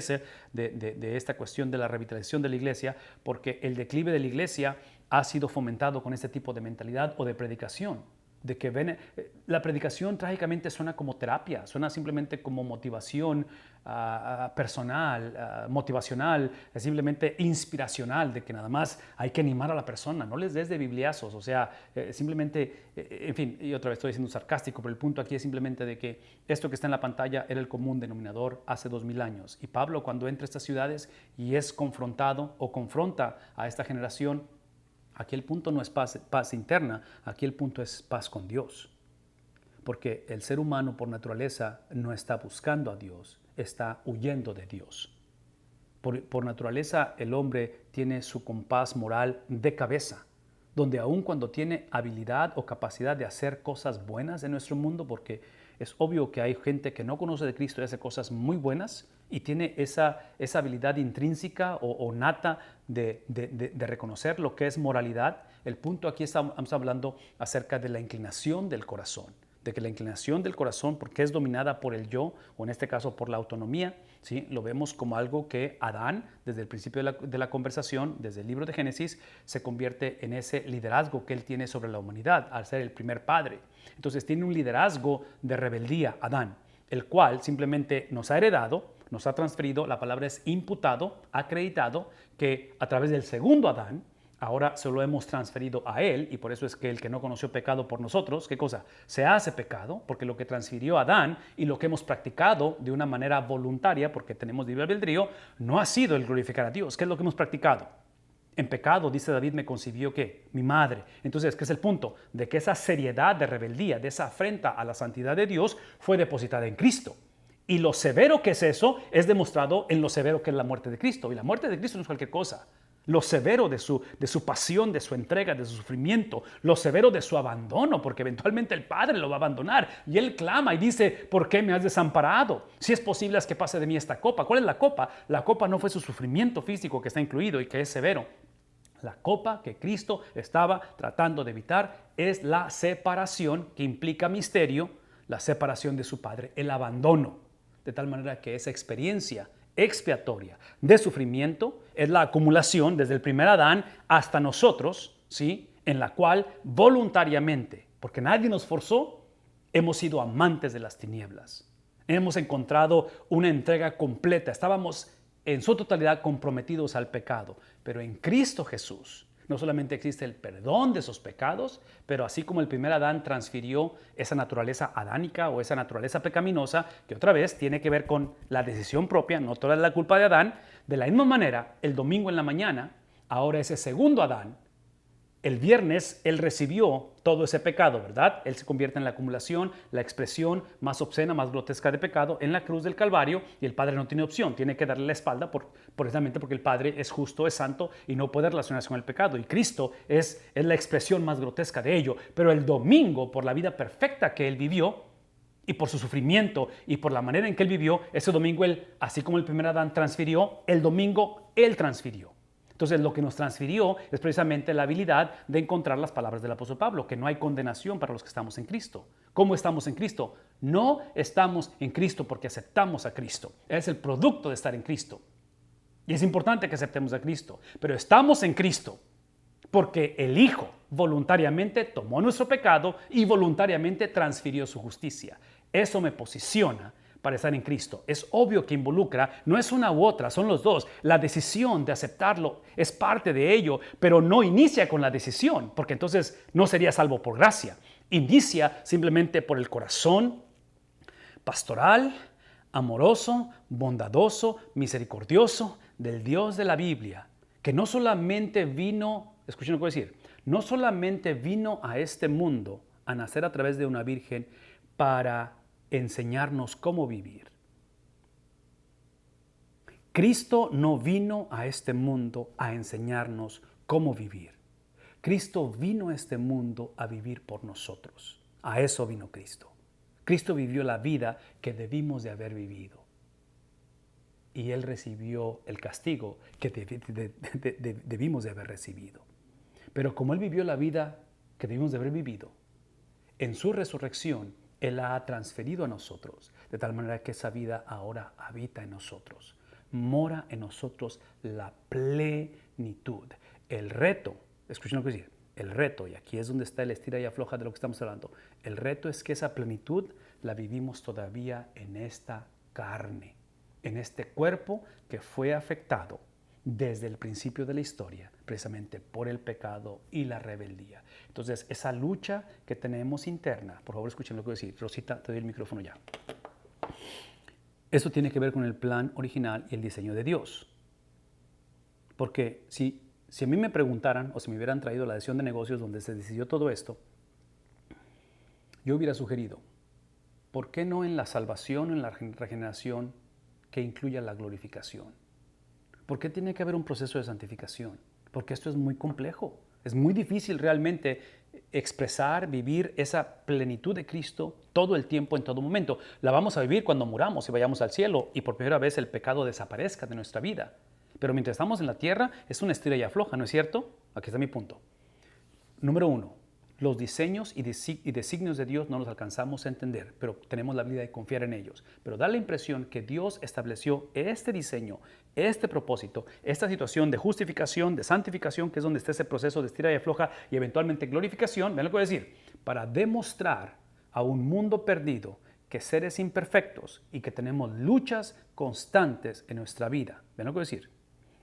A: esta cuestión de la revitalización de la iglesia, porque el declive de la iglesia ha sido fomentado con este tipo de mentalidad o de predicación. De que la predicación trágicamente suena como terapia, suena simplemente como motivación personal, motivacional, simplemente inspiracional, de que nada más hay que animar a la persona, no les des de bibliazos, o sea, simplemente, en fin, y otra vez estoy siendo sarcástico, pero el punto aquí es simplemente de que esto que está en la pantalla era el común denominador hace 2000 años. Y Pablo, cuando entra a estas ciudades y es confrontado o confronta a esta generación, aquí el punto no es paz interna, aquí el punto es paz con Dios. Porque el ser humano por naturaleza no está buscando a Dios, está huyendo de Dios. Por naturaleza el hombre tiene su compás moral de cabeza, donde aun cuando tiene habilidad o capacidad de hacer cosas buenas en nuestro mundo, porque es obvio que hay gente que no conoce de Cristo y hace cosas muy buenas y tiene esa habilidad intrínseca o nata de reconocer lo que es moralidad. El punto aquí estamos hablando acerca de la inclinación del corazón, de que la inclinación del corazón, porque es dominada por el yo, o en este caso por la autonomía, ¿sí? Lo vemos como algo que Adán, desde el principio de la conversación, desde el libro de Génesis, se convierte en ese liderazgo que él tiene sobre la humanidad, al ser el primer padre. Entonces tiene un liderazgo de rebeldía, Adán, el cual simplemente nos ha heredado, nos ha transferido, la palabra es imputado, acreditado, que a través del segundo Adán, ahora se lo hemos transferido a él, y por eso es que el que no conoció pecado por nosotros, ¿qué cosa? Se hace pecado, porque lo que transfirió a Adán y lo que hemos practicado de una manera voluntaria, porque tenemos libre albedrío, no ha sido el glorificar a Dios. ¿Qué es lo que hemos practicado? En pecado, dice David, me concibió ¿qué? Mi madre. Entonces, ¿qué es el punto? De que esa seriedad de rebeldía, de esa afrenta a la santidad de Dios, fue depositada en Cristo. Y lo severo que es eso es demostrado en lo severo que es la muerte de Cristo. Y la muerte de Cristo no es cualquier cosa. Lo severo de su pasión, de su entrega, de su sufrimiento, lo severo de su abandono, porque eventualmente el Padre lo va a abandonar. Y Él clama y dice, ¿por qué me has desamparado? Si es posible es que pase de mí esta copa. ¿Cuál es la copa? La copa no fue su sufrimiento físico que está incluido y que es severo. La copa que Cristo estaba tratando de evitar es la separación que implica misterio, la separación de su Padre, el abandono. De tal manera que esa experiencia expiatoria de sufrimiento es la acumulación desde el primer Adán hasta nosotros, ¿sí? En la cual voluntariamente, porque nadie nos forzó, Hemos sido amantes de las tinieblas. Hemos encontrado una entrega completa. Estábamos en su totalidad comprometidos al pecado. Pero en Cristo Jesús no solamente existe el perdón de esos pecados, pero así como el primer Adán transfirió esa naturaleza adánica o esa naturaleza pecaminosa, que otra vez tiene que ver con la decisión propia, no toda la culpa de Adán, de la misma manera, el domingo en la mañana, ahora ese segundo Adán, el viernes él recibió todo ese pecado, ¿verdad? Él se convierte en la acumulación, la expresión más obscena, más grotesca de pecado en la cruz del Calvario, y el Padre no tiene opción, tiene que darle la espalda precisamente porque el Padre es justo, es santo y no puede relacionarse con el pecado. Y Cristo es la expresión más grotesca de ello. Pero el domingo, por la vida perfecta que él vivió y por su sufrimiento y por la manera en que él vivió, ese domingo él, así como el primer Adán transfirió, el domingo él transfirió. Entonces, lo que nos transfirió es precisamente la habilidad de encontrar las palabras del apóstol Pablo, que no hay condenación para los que estamos en Cristo. ¿Cómo estamos en Cristo? No estamos en Cristo porque aceptamos a Cristo. Es el producto de estar en Cristo. Y es importante que aceptemos a Cristo. Pero estamos en Cristo porque el Hijo voluntariamente tomó nuestro pecado y voluntariamente transfirió su justicia. Eso me posiciona para estar en Cristo. Es obvio que involucra, no es una u otra, son los dos. La decisión de aceptarlo es parte de ello, pero no inicia con la decisión, porque entonces no sería salvo por gracia. Inicia simplemente por el corazón pastoral, amoroso, bondadoso, misericordioso del Dios de la Biblia, que no solamente vino, escuchen lo que voy a decir, no solamente vino a este mundo a nacer a través de una virgen para enseñarnos cómo vivir. Cristo no vino a este mundo a enseñarnos cómo vivir. Cristo vino a este mundo a vivir por nosotros. A eso vino Cristo. Cristo vivió la vida que debimos de haber vivido. Y Él recibió el castigo que debimos de haber recibido. Pero como Él vivió la vida que debimos de haber vivido, en su resurrección, Él la ha transferido a nosotros, de tal manera que esa vida ahora habita en nosotros. Mora en nosotros la plenitud. El reto, escuchen lo que dice, el reto, y aquí es donde está el estira y afloja de lo que estamos hablando, el reto es que esa plenitud la vivimos todavía en esta carne, en este cuerpo que fue afectado desde el principio de la historia, precisamente por el pecado y la rebeldía. Entonces, esa lucha que tenemos interna, por favor escuchen lo que voy a decir. Rosita, te doy el micrófono ya. Eso tiene que ver con el plan original y el diseño de Dios. Porque si a mí me preguntaran o si me hubieran traído la decisión de negocios donde se decidió todo esto, yo hubiera sugerido, ¿por qué no en la salvación o en la regeneración que incluya la glorificación? ¿Por qué tiene que haber un proceso de santificación? Porque esto es muy complejo. Es muy difícil realmente expresar, vivir esa plenitud de Cristo todo el tiempo, en todo momento. La vamos a vivir cuando muramos y vayamos al cielo y por primera vez el pecado desaparezca de nuestra vida. Pero mientras estamos en la tierra es una estira y afloja, ¿no es cierto? Aquí está mi punto. Número 1. Los diseños y designios de Dios no los alcanzamos a entender, pero tenemos la habilidad de confiar en ellos. Pero da la impresión que Dios estableció este diseño, este propósito, esta situación de justificación, de santificación, que es donde está ese proceso de estira y afloja y eventualmente glorificación, ¿ven lo que voy a decir? Para demostrar a un mundo perdido que seres imperfectos y que tenemos luchas constantes en nuestra vida. ¿Ven lo que voy a decir?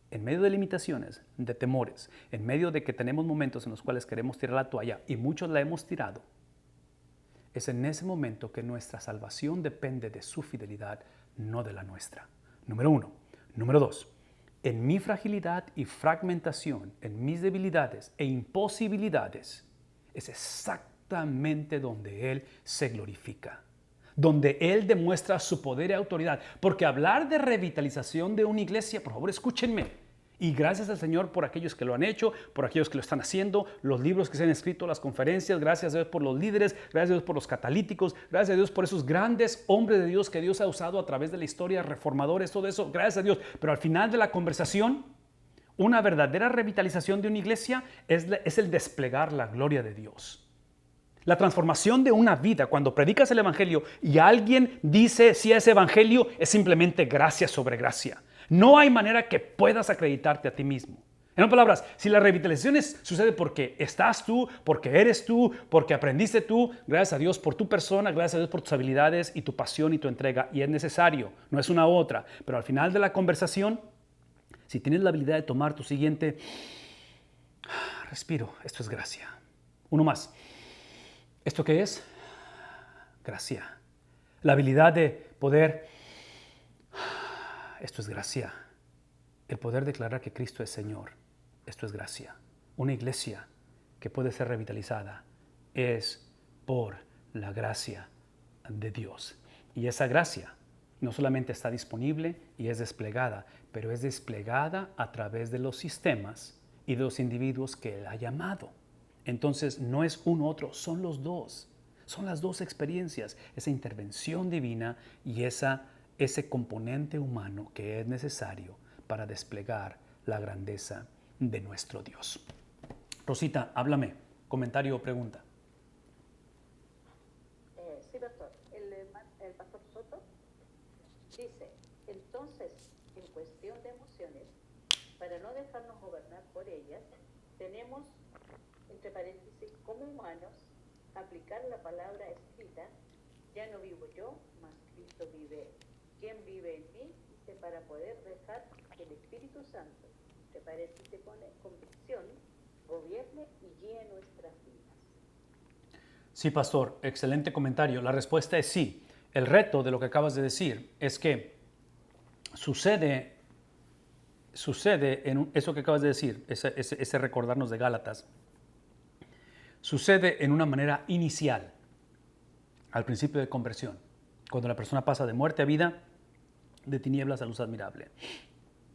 A: En medio de limitaciones, de temores, en medio de que tenemos momentos en los cuales queremos tirar la toalla y muchos la hemos tirado, es en ese momento que nuestra salvación depende de su fidelidad, no de la nuestra. Número 1. Número 2. En mi fragilidad y fragmentación, en mis debilidades e imposibilidades, es exactamente donde Él se glorifica, donde Él demuestra su poder y autoridad. Porque hablar de revitalización de una iglesia, por favor, escúchenme. Y gracias al Señor por aquellos que lo han hecho, por aquellos que lo están haciendo, los libros que se han escrito, las conferencias, gracias a Dios por los líderes, gracias a Dios por los catalíticos, gracias a Dios por esos grandes hombres de Dios que Dios ha usado a través de la historia, reformadores, todo eso, gracias a Dios. Pero al final de la conversación, una verdadera revitalización de una iglesia es el desplegar la gloria de Dios. La transformación de una vida, cuando predicas el Evangelio y alguien dice si es Evangelio, es simplemente gracia sobre gracia. No hay manera que puedas acreditarte a ti mismo. En otras palabras, si la revitalización sucede porque estás tú, porque eres tú, porque aprendiste tú, gracias a Dios por tu persona, gracias a Dios por tus habilidades y tu pasión y tu entrega. Y es necesario, no es una otra. Pero al final de la conversación, si tienes la habilidad de tomar tu siguiente respiro, esto es gracia. Uno más. ¿Esto qué es? Gracia. La habilidad de poder, esto es gracia. El poder declarar que Cristo es Señor. Esto es gracia. Una iglesia que puede ser revitalizada es por la gracia de Dios. Y esa gracia no solamente está disponible y es desplegada, pero es desplegada a través de los sistemas y de los individuos que Él ha llamado. Entonces no es uno u otro, son los dos. Son las dos experiencias, esa intervención divina y ese componente humano que es necesario para desplegar la grandeza de nuestro Dios. Rosita, háblame. Comentario o pregunta.
B: Sí, doctor. El pastor Soto dice, entonces, en cuestión de emociones, para no dejarnos gobernar por ellas, tenemos, entre paréntesis, como humanos, aplicar la palabra escrita, ya no vivo yo, mas Cristo vive. ¿Quién vive en mí? Dice, para poder dejar que el Espíritu Santo, entre paréntesis, pone convicción, gobierne y guíe nuestras vidas.
A: Sí, pastor, excelente comentario. La respuesta es sí. El reto de lo que acabas de decir es que sucede en eso que acabas de decir, ese recordarnos de Gálatas, sucede en una manera inicial, al principio de conversión, cuando la persona pasa de muerte a vida, de tinieblas a luz admirable.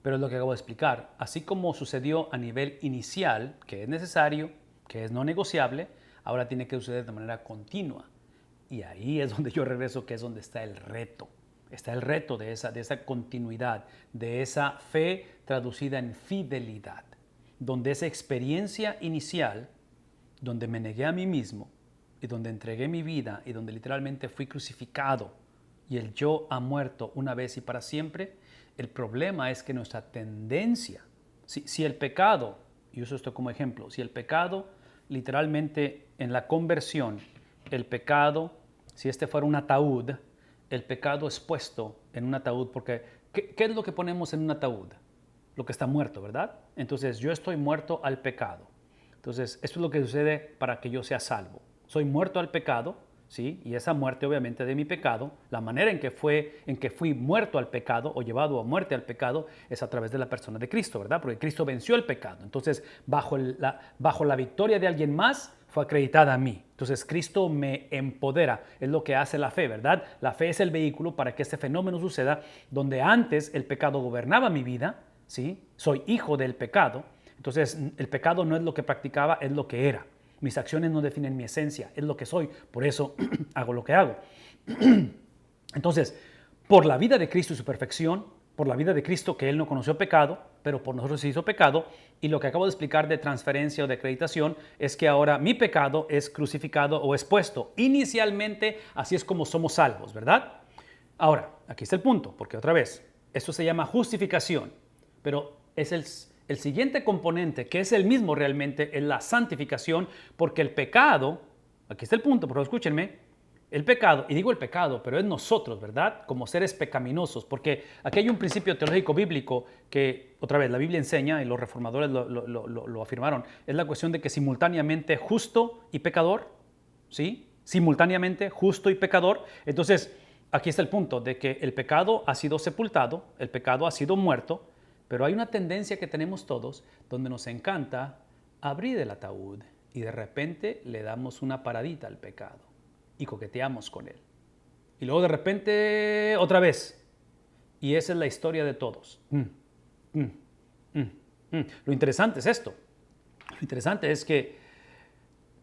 A: Pero es lo que acabo de explicar. Así como sucedió a nivel inicial, que es necesario, que es no negociable, ahora tiene que suceder de manera continua. Y ahí es donde yo regreso, que es donde está el reto. Está el reto de esa continuidad, de esa fe traducida en fidelidad, donde esa experiencia inicial, donde me negué a mí mismo y donde entregué mi vida y donde literalmente fui crucificado y el yo ha muerto una vez y para siempre, el problema es que nuestra tendencia, si el pecado, y uso esto como ejemplo, si el pecado literalmente en la conversión, el pecado, si este fuera un ataúd, el pecado es puesto en un ataúd, porque ¿qué es lo que ponemos en un ataúd? Lo que está muerto, ¿verdad? Entonces yo estoy muerto al pecado. Entonces esto es lo que sucede para que yo sea salvo. Soy muerto al pecado, ¿sí? Y esa muerte obviamente de mi pecado, la manera en que fui muerto al pecado o llevado a muerte al pecado es a través de la persona de Cristo, ¿verdad? Porque Cristo venció el pecado. Entonces bajo la victoria de alguien más fue acreditada a mí. Entonces Cristo me empodera, es lo que hace la fe, ¿verdad? La fe es el vehículo para que este fenómeno suceda donde antes el pecado gobernaba mi vida, ¿sí? Soy hijo del pecado, entonces el pecado no es lo que practicaba, es lo que era. Mis acciones no definen mi esencia, es lo que soy, por eso hago lo que hago. Entonces, por la vida de Cristo y su perfección, por la vida de Cristo que Él no conoció pecado, pero por nosotros se hizo pecado, y lo que acabo de explicar de transferencia o de acreditación es que ahora mi pecado es crucificado o expuesto. Inicialmente, así es como somos salvos, ¿verdad? Ahora, aquí está el punto, porque otra vez, esto se llama justificación, pero es el siguiente componente, que es el mismo realmente, es la santificación, porque el pecado, aquí está el punto, por favor escúchenme, el pecado, y digo el pecado, pero es nosotros, ¿verdad? Como seres pecaminosos, porque aquí hay un principio teológico bíblico que, otra vez, la Biblia enseña, y los reformadores lo afirmaron, es la cuestión de que simultáneamente justo y pecador, ¿sí? Simultáneamente justo y pecador. Entonces, aquí está el punto de que el pecado ha sido sepultado, el pecado ha sido muerto, pero hay una tendencia que tenemos todos donde nos encanta abrir el ataúd y de repente le damos una paradita al pecado y coqueteamos con él. Y luego de repente otra vez. Y esa es la historia de todos. Lo interesante es esto. Lo interesante es que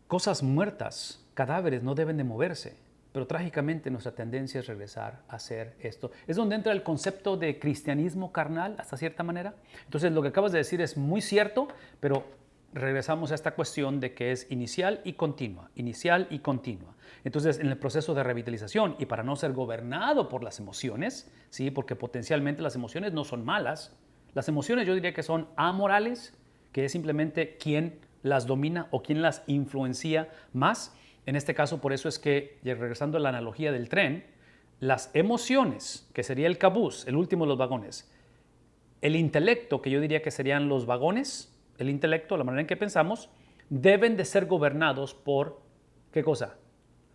A: cosas muertas, cadáveres, no deben de moverse. Pero trágicamente nuestra tendencia es regresar a hacer esto. Es donde entra el concepto de cristianismo carnal, hasta cierta manera. Entonces, lo que acabas de decir es muy cierto, pero regresamos a esta cuestión de que es inicial y continua, inicial y continua. Entonces, en el proceso de revitalización, y para no ser gobernado por las emociones, ¿sí? Porque potencialmente las emociones no son malas. Las emociones yo diría que son amorales, que es simplemente quién las domina o quién las influencia más. En este caso, por eso es que, regresando a la analogía del tren, las emociones, que sería el cabús, el último de los vagones, el intelecto, que yo diría que serían los vagones, el intelecto, la manera en que pensamos, deben de ser gobernados por, ¿qué cosa?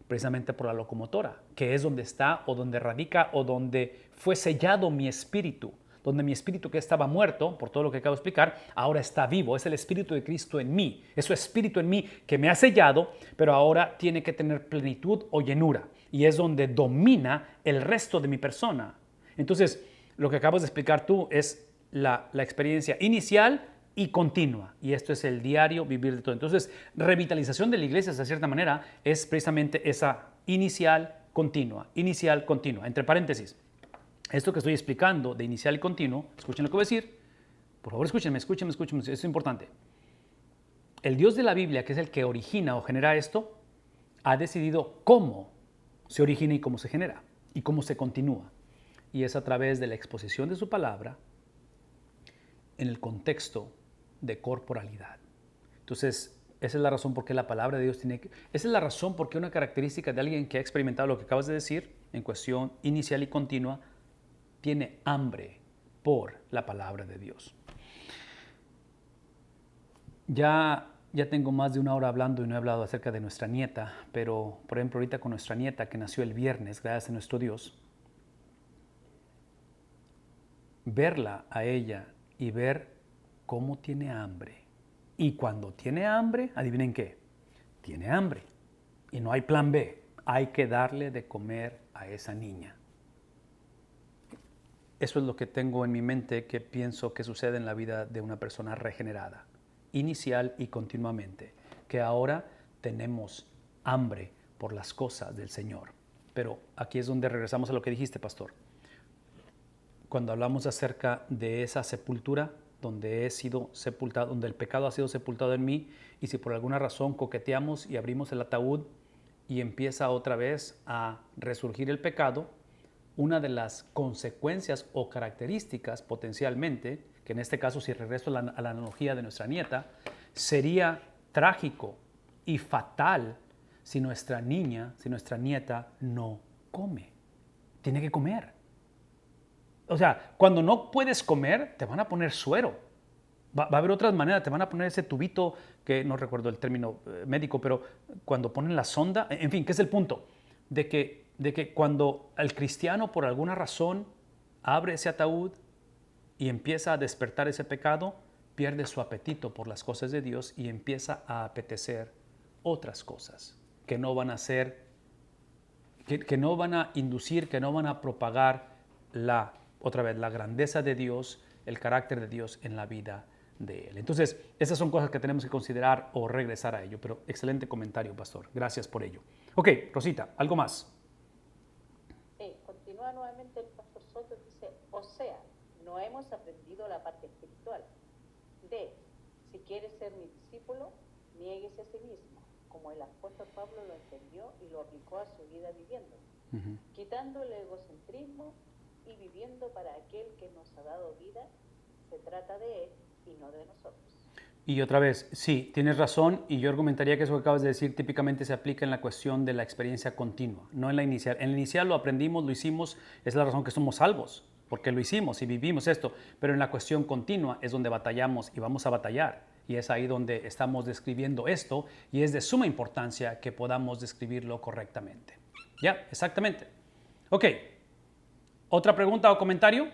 A: Precisamente por la locomotora, que es donde está o donde radica o donde fue sellado mi espíritu, donde mi espíritu que estaba muerto, por todo lo que acabo de explicar, ahora está vivo. Es el Espíritu de Cristo en mí, es su Espíritu en mí que me ha sellado, pero ahora tiene que tener plenitud o llenura, y es donde domina el resto de mi persona. Entonces, lo que acabas de explicar tú es la experiencia inicial y continua, y esto es el diario vivir de todo. Entonces, revitalización de la iglesia, de cierta manera, es precisamente esa inicial, continua, entre paréntesis. Esto que estoy explicando de inicial y continuo, escuchen lo que voy a decir, por favor escúchenme, esto es importante. El Dios de la Biblia, que es el que origina o genera esto, ha decidido cómo se origina y cómo se genera, y cómo se continúa, y es a través de la exposición de su palabra en el contexto de corporalidad. Entonces, esa es la razón por qué la palabra de Dios esa es la razón por qué una característica de alguien que ha experimentado lo que acabas de decir, en cuestión inicial y continua, tiene hambre por la palabra de Dios. Ya tengo más de una hora hablando y no he hablado acerca de nuestra nieta, pero, por ejemplo, ahorita con nuestra nieta que nació el viernes, gracias a nuestro Dios, verla a ella y ver cómo tiene hambre. Y cuando tiene hambre, adivinen qué, tiene hambre. Y no hay plan B, hay que darle de comer a esa niña. Eso es lo que tengo en mi mente que pienso que sucede en la vida de una persona regenerada, inicial y continuamente, que ahora tenemos hambre por las cosas del Señor. Pero aquí es donde regresamos a lo que dijiste, pastor. Cuando hablamos acerca de esa sepultura, donde he sido sepultado, donde el pecado ha sido sepultado en mí, y si por alguna razón coqueteamos y abrimos el ataúd y empieza otra vez a resurgir el pecado, una de las consecuencias o características potencialmente, que en este caso si regreso a la analogía de nuestra nieta, sería trágico y fatal si nuestra nieta no come. Tiene que comer. O sea, cuando no puedes comer, te van a poner suero. Va a haber otras maneras, te van a poner ese tubito, que no recuerdo el término médico, pero cuando ponen la sonda, en fin, ¿qué es el punto? De que cuando el cristiano por alguna razón abre ese ataúd y empieza a despertar ese pecado, pierde su apetito por las cosas de Dios y empieza a apetecer otras cosas que no van a ser, que no van a inducir, que no van a propagar la grandeza de Dios, el carácter de Dios en la vida de Él. Entonces, esas son cosas que tenemos que considerar o regresar a ello, pero excelente comentario, pastor. Gracias por ello. Ok, Rosita, ¿algo más?
B: Continúa nuevamente el pastor Soto, dice, o sea, no hemos aprendido la parte espiritual de, si quieres ser mi discípulo, niéguese a sí mismo, como el apóstol Pablo lo entendió y lo aplicó a su vida viviendo, quitando el egocentrismo y viviendo para aquel que nos ha dado vida. Se trata de Él y no de nosotros.
A: Y otra vez, sí, tienes razón, y yo argumentaría que eso que acabas de decir típicamente se aplica en la cuestión de la experiencia continua, no en la inicial. En la inicial lo aprendimos, lo hicimos, es la razón que somos salvos, porque lo hicimos y vivimos esto, pero en la cuestión continua es donde batallamos y vamos a batallar, y es ahí donde estamos describiendo esto, y es de suma importancia que podamos describirlo correctamente. ¿Ya? Exactamente. Ok. ¿Otra pregunta o comentario?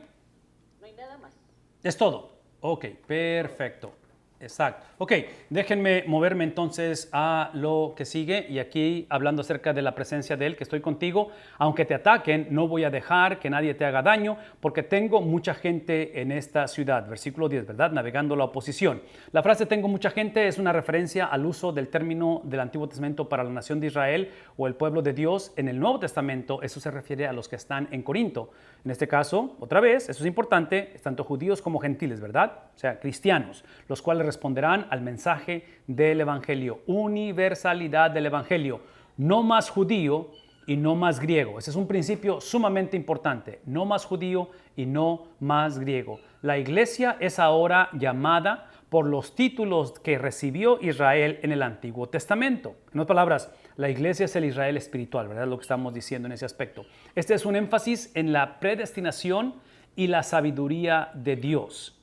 B: No hay nada más.
A: Es todo. Ok, perfecto. Exacto. Ok, déjenme moverme entonces a lo que sigue, y aquí hablando acerca de la presencia de Él, que estoy contigo. Aunque te ataquen, no voy a dejar que nadie te haga daño, porque tengo mucha gente en esta ciudad. Versículo 10, ¿verdad? Navegando la oposición. La frase tengo mucha gente es una referencia al uso del término del Antiguo Testamento para la nación de Israel o el pueblo de Dios. En el Nuevo Testamento eso se refiere a los que están en Corinto. En este caso, otra vez, eso es importante, es tanto judíos como gentiles, ¿verdad? O sea, cristianos, los cuales responderán al mensaje del Evangelio. Universalidad del Evangelio. No más judío y no más griego. Ese es un principio sumamente importante. No más judío y no más griego. La iglesia es ahora llamada por los títulos que recibió Israel en el Antiguo Testamento. En otras palabras, la iglesia es el Israel espiritual, ¿verdad? Lo que estamos diciendo en ese aspecto. Este es un énfasis en la predestinación y la sabiduría de Dios.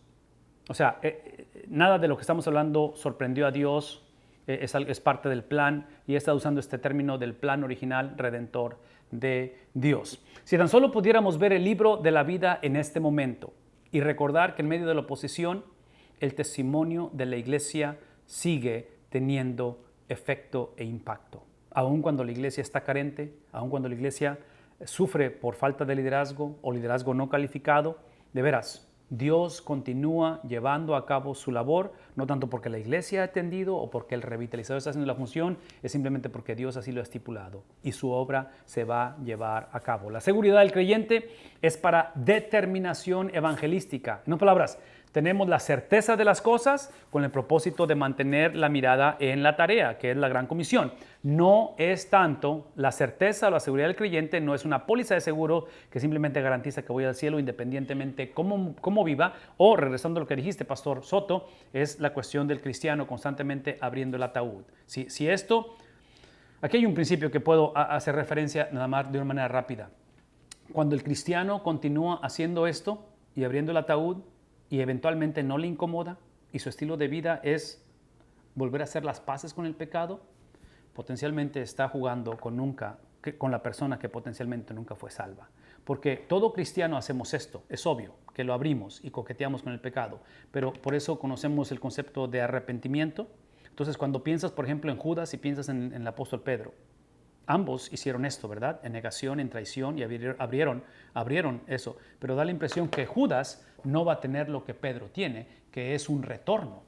A: O sea, nada de lo que estamos hablando sorprendió a Dios, es parte del plan, y está usando este término del plan original redentor de Dios. Si tan solo pudiéramos ver el libro de la vida en este momento y recordar que en medio de la oposición, el testimonio de la iglesia sigue teniendo efecto e impacto. Aun cuando la iglesia está carente, aun cuando la iglesia sufre por falta de liderazgo o liderazgo no calificado, de veras, Dios continúa llevando a cabo su labor, no tanto porque la iglesia ha atendido o porque el revitalizador está haciendo la función, es simplemente porque Dios así lo ha estipulado y su obra se va a llevar a cabo. La seguridad del creyente es para determinación evangelística. En otras palabras, tenemos la certeza de las cosas con el propósito de mantener la mirada en la tarea, que es la gran comisión. No es tanto la certeza o la seguridad del creyente, no es una póliza de seguro que simplemente garantiza que voy al cielo independientemente cómo viva, o regresando a lo que dijiste, Pastor Soto, es la cuestión del cristiano constantemente abriendo el ataúd. Si esto, aquí hay un principio que puedo hacer referencia nada más de una manera rápida. Cuando el cristiano continúa haciendo esto y abriendo el ataúd, y eventualmente no le incomoda y su estilo de vida es volver a hacer las paces con el pecado, potencialmente está jugando con la persona que potencialmente nunca fue salva. Porque todo cristiano hacemos esto, es obvio que lo abrimos y coqueteamos con el pecado, pero por eso conocemos el concepto de arrepentimiento. Entonces, cuando piensas, por ejemplo, en Judas y piensas en el apóstol Pedro, ambos hicieron esto, ¿verdad? En negación, en traición, y abrieron eso. Pero da la impresión que Judas no va a tener lo que Pedro tiene, que es un retorno.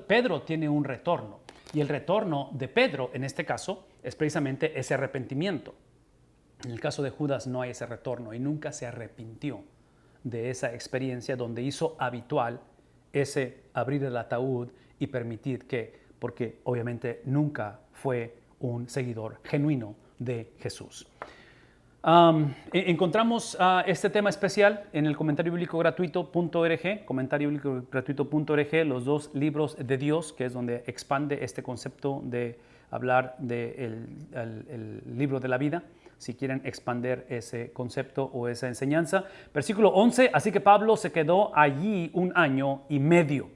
A: Pedro tiene un retorno. Y el retorno de Pedro, en este caso, es precisamente ese arrepentimiento. En el caso de Judas no hay ese retorno y nunca se arrepintió de esa experiencia donde hizo habitual ese abrir el ataúd y permitir porque obviamente nunca fue un seguidor genuino de Jesús. Encontramos este tema especial en el comentario bíblico gratuito.org, los dos libros de Dios, que es donde expande este concepto de hablar del libro de la vida, si quieren expander ese concepto o esa enseñanza. Versículo 11, así que Pablo se quedó allí 1 año y medio,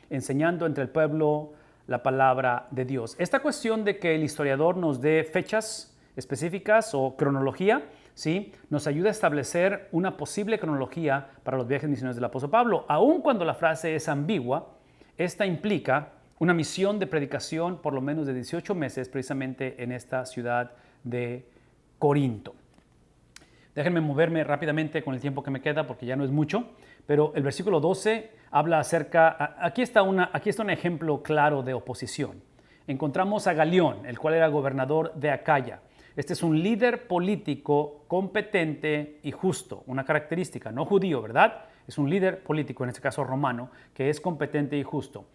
A: enseñando entre el pueblo la palabra de Dios. Esta cuestión de que el historiador nos dé fechas específicas o cronología, ¿sí?, nos ayuda a establecer una posible cronología para los viajes misioneros del apóstol Pablo. Aun cuando la frase es ambigua, esta implica una misión de predicación por lo menos de 18 meses precisamente en esta ciudad de Corinto. Déjenme moverme rápidamente con el tiempo que me queda porque ya no es mucho, pero el versículo 12 habla acerca, aquí está un ejemplo claro de oposición. Encontramos a Galión, el cual era gobernador de Acaya. Este es un líder político competente y justo, una característica, no judío, ¿verdad? Es un líder político, en este caso romano, que es competente y justo.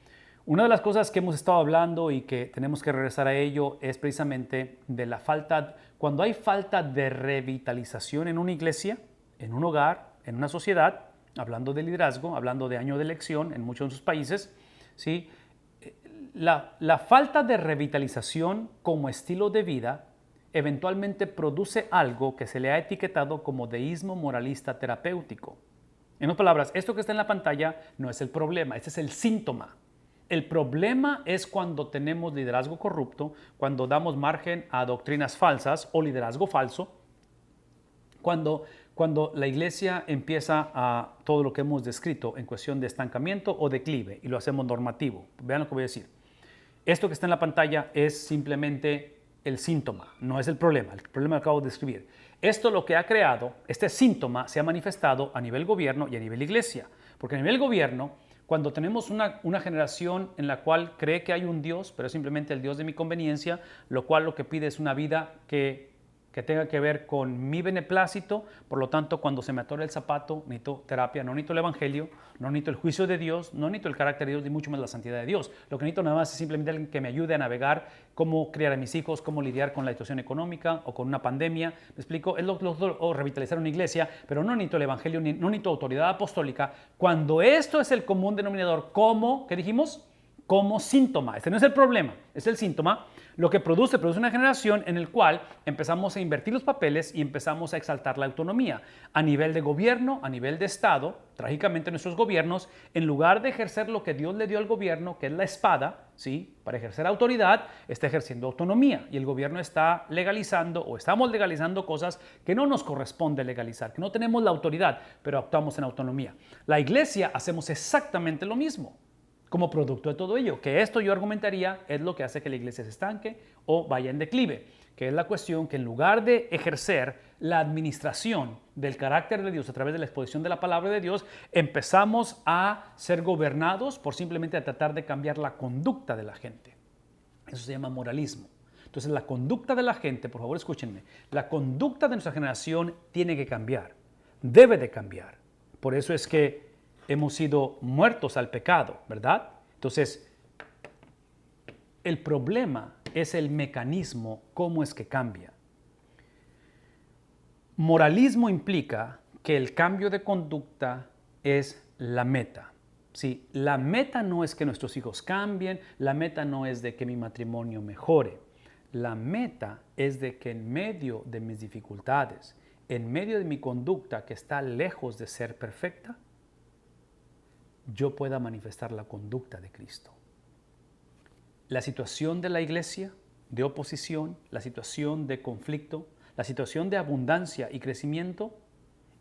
A: Una de las cosas que hemos estado hablando y que tenemos que regresar a ello es precisamente de la falta, cuando hay falta de revitalización en una iglesia, en un hogar, en una sociedad, hablando de liderazgo, hablando de año de elección en muchos de sus países, ¿sí? La falta de revitalización como estilo de vida eventualmente produce algo que se le ha etiquetado como deísmo moralista terapéutico. En otras palabras, esto que está en la pantalla no es el problema, este es el síntoma. El problema es cuando tenemos liderazgo corrupto, cuando damos margen a doctrinas falsas o liderazgo falso, cuando la iglesia empieza a todo lo que hemos descrito en cuestión de estancamiento o declive y lo hacemos normativo. Vean lo que voy a decir. Esto que está en la pantalla es simplemente el síntoma, no es el problema lo acabo de describir. Esto lo que ha creado, este síntoma se ha manifestado a nivel gobierno y a nivel iglesia, porque a nivel gobierno, cuando tenemos una generación en la cual cree que hay un Dios, pero es simplemente el Dios de mi conveniencia, lo cual lo que pide es una vida que que tenga que ver con mi beneplácito. Por lo tanto, cuando se me atora el zapato, necesito terapia, no necesito el evangelio, no necesito el juicio de Dios, no necesito el carácter de Dios, ni mucho más la santidad de Dios. Lo que necesito nada más es simplemente alguien que me ayude a navegar cómo criar a mis hijos, cómo lidiar con la situación económica o con una pandemia. ¿Me explico? Es o revitalizar una iglesia, pero no necesito el evangelio, no necesito autoridad apostólica. Cuando esto es el común denominador, como, ¿qué dijimos? Como síntoma. Este no es el problema, es el síntoma. Lo que produce una generación en el cual empezamos a invertir los papeles y empezamos a exaltar la autonomía. A nivel de gobierno, a nivel de Estado, trágicamente nuestros gobiernos, en lugar de ejercer lo que Dios le dio al gobierno, que es la espada, ¿sí? Para ejercer autoridad, está ejerciendo autonomía. Y el gobierno está legalizando o estamos legalizando cosas que no nos corresponde legalizar, que no tenemos la autoridad, pero actuamos en autonomía. La iglesia hacemos exactamente lo mismo. Como producto de todo ello, que esto yo argumentaría es lo que hace que la iglesia se estanque o vaya en declive, que es la cuestión que en lugar de ejercer la administración del carácter de Dios a través de la exposición de la palabra de Dios, empezamos a ser gobernados por simplemente tratar de cambiar la conducta de la gente. Eso se llama moralismo. Entonces la conducta de la gente, por favor escúchenme, la conducta de nuestra generación tiene que cambiar, debe de cambiar. Por eso es que hemos sido muertos al pecado, ¿verdad? Entonces, el problema es el mecanismo, cómo es que cambia. Moralismo implica que el cambio de conducta es la meta. Sí, la meta no es que nuestros hijos cambien, la meta no es de que mi matrimonio mejore. La meta es de que en medio de mis dificultades, en medio de mi conducta que está lejos de ser perfecta, yo pueda manifestar la conducta de Cristo. La situación de la iglesia, de oposición, la situación de conflicto, la situación de abundancia y crecimiento,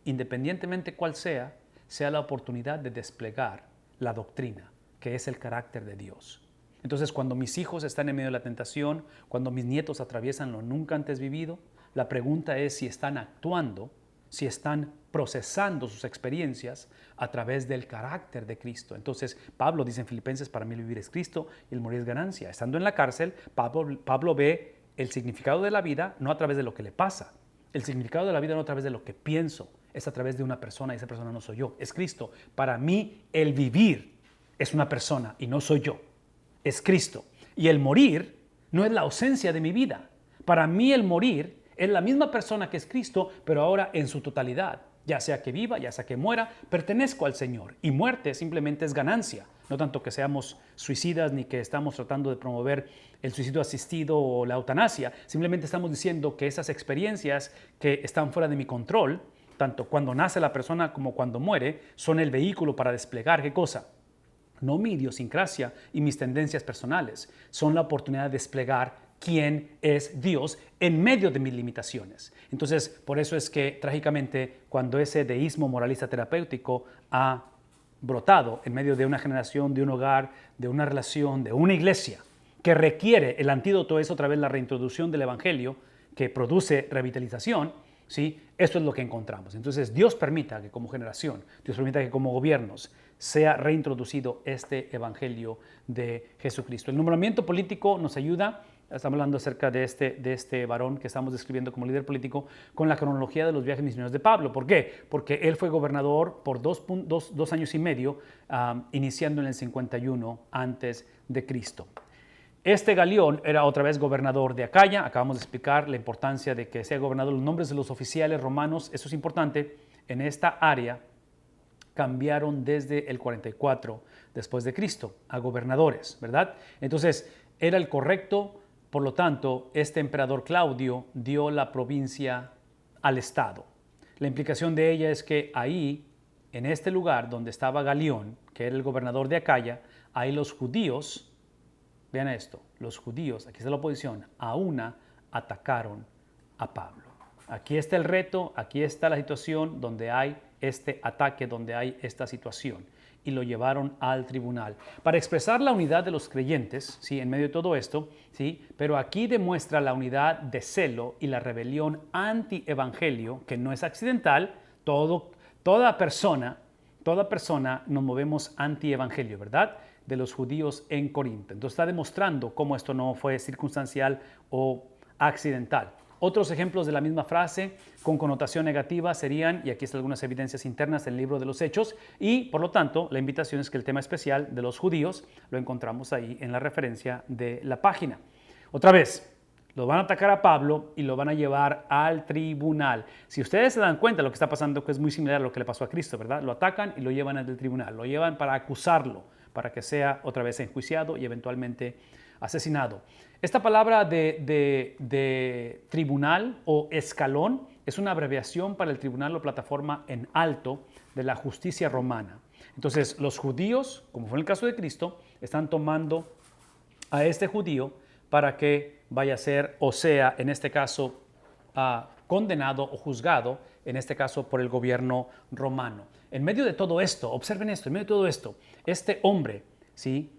A: independientemente cuál sea la oportunidad de desplegar la doctrina, que es el carácter de Dios. Entonces, cuando mis hijos están en medio de la tentación, cuando mis nietos atraviesan lo nunca antes vivido, la pregunta es si están actuando, si están procesando sus experiencias a través del carácter de Cristo. Entonces, Pablo dice en Filipenses, para mí el vivir es Cristo y el morir es ganancia. Estando en la cárcel, Pablo ve el significado de la vida no a través de lo que le pasa. El significado de la vida no a través de lo que pienso, es a través de una persona y esa persona no soy yo, es Cristo. Para mí el vivir es una persona y no soy yo, es Cristo. Y el morir no es la ausencia de mi vida. Para mí el morir es la misma persona que es Cristo, pero ahora en su totalidad. Ya sea que viva, ya sea que muera, pertenezco al Señor. Y muerte simplemente es ganancia. No tanto que seamos suicidas ni que estamos tratando de promover el suicidio asistido o la eutanasia. Simplemente estamos diciendo que esas experiencias que están fuera de mi control, tanto cuando nace la persona como cuando muere, son el vehículo para desplegar, ¿qué cosa? No mi idiosincrasia y mis tendencias personales. Son la oportunidad de desplegar quién es Dios en medio de mis limitaciones. Entonces, por eso es que trágicamente cuando ese deísmo moralista terapéutico ha brotado en medio de una generación, de un hogar, de una relación, de una iglesia, que requiere el antídoto es otra vez la reintroducción del evangelio que produce revitalización, ¿sí? Esto es lo que encontramos. Entonces, Dios permita que como generación, Dios permita que como gobiernos sea reintroducido este evangelio de Jesucristo. El nombramiento político nos ayuda. Estamos hablando acerca de este varón que estamos describiendo como líder político con la cronología de los viajes misioneros de Pablo. ¿Por qué? Porque él fue gobernador por dos años y medio, iniciando en el 51 antes de Cristo. Este Galión era otra vez gobernador de Acaya. Acabamos de explicar la importancia de que sea gobernador. Los nombres de los oficiales romanos, eso es importante. En esta área cambiaron desde el 44 después de Cristo a gobernadores, ¿verdad? Entonces, era el correcto. Por lo tanto, este emperador Claudio dio la provincia al Estado. La implicación de ella es que ahí, en este lugar donde estaba Galión, que era el gobernador de Acaya, ahí los judíos, vean esto, los judíos, aquí está la oposición, a una atacaron a Pablo. Aquí está el reto, aquí está la situación donde hay este ataque, donde hay esta situación. Y lo llevaron al tribunal para expresar la unidad de los creyentes, ¿sí? En medio de todo esto, ¿sí? Pero aquí demuestra la unidad de celo y la rebelión anti-evangelio, que no es accidental. Toda persona nos movemos anti-evangelio, ¿verdad? De los judíos en Corinto. Entonces está demostrando cómo esto no fue circunstancial o accidental. Otros ejemplos de la misma frase con connotación negativa serían, y aquí están algunas evidencias internas del libro de los Hechos, y por lo tanto la invitación es que el tema especial de los judíos lo encontramos ahí en la referencia de la página. Otra vez, lo van a atacar a Pablo y lo van a llevar al tribunal. Si ustedes se dan cuenta de lo que está pasando, que es muy similar a lo que le pasó a Cristo, ¿verdad? Lo atacan y lo llevan al tribunal, lo llevan para acusarlo, para que sea otra vez enjuiciado y eventualmente asesinado. Esta palabra de tribunal o escalón es una abreviación para el tribunal o plataforma en alto de la justicia romana. Entonces, los judíos, como fue en el caso de Cristo, están tomando a este judío para que vaya a ser, o sea, en este caso, condenado o juzgado, en este caso por el gobierno romano. En medio de todo esto, observen esto, en medio de todo esto, este hombre, ¿sí?,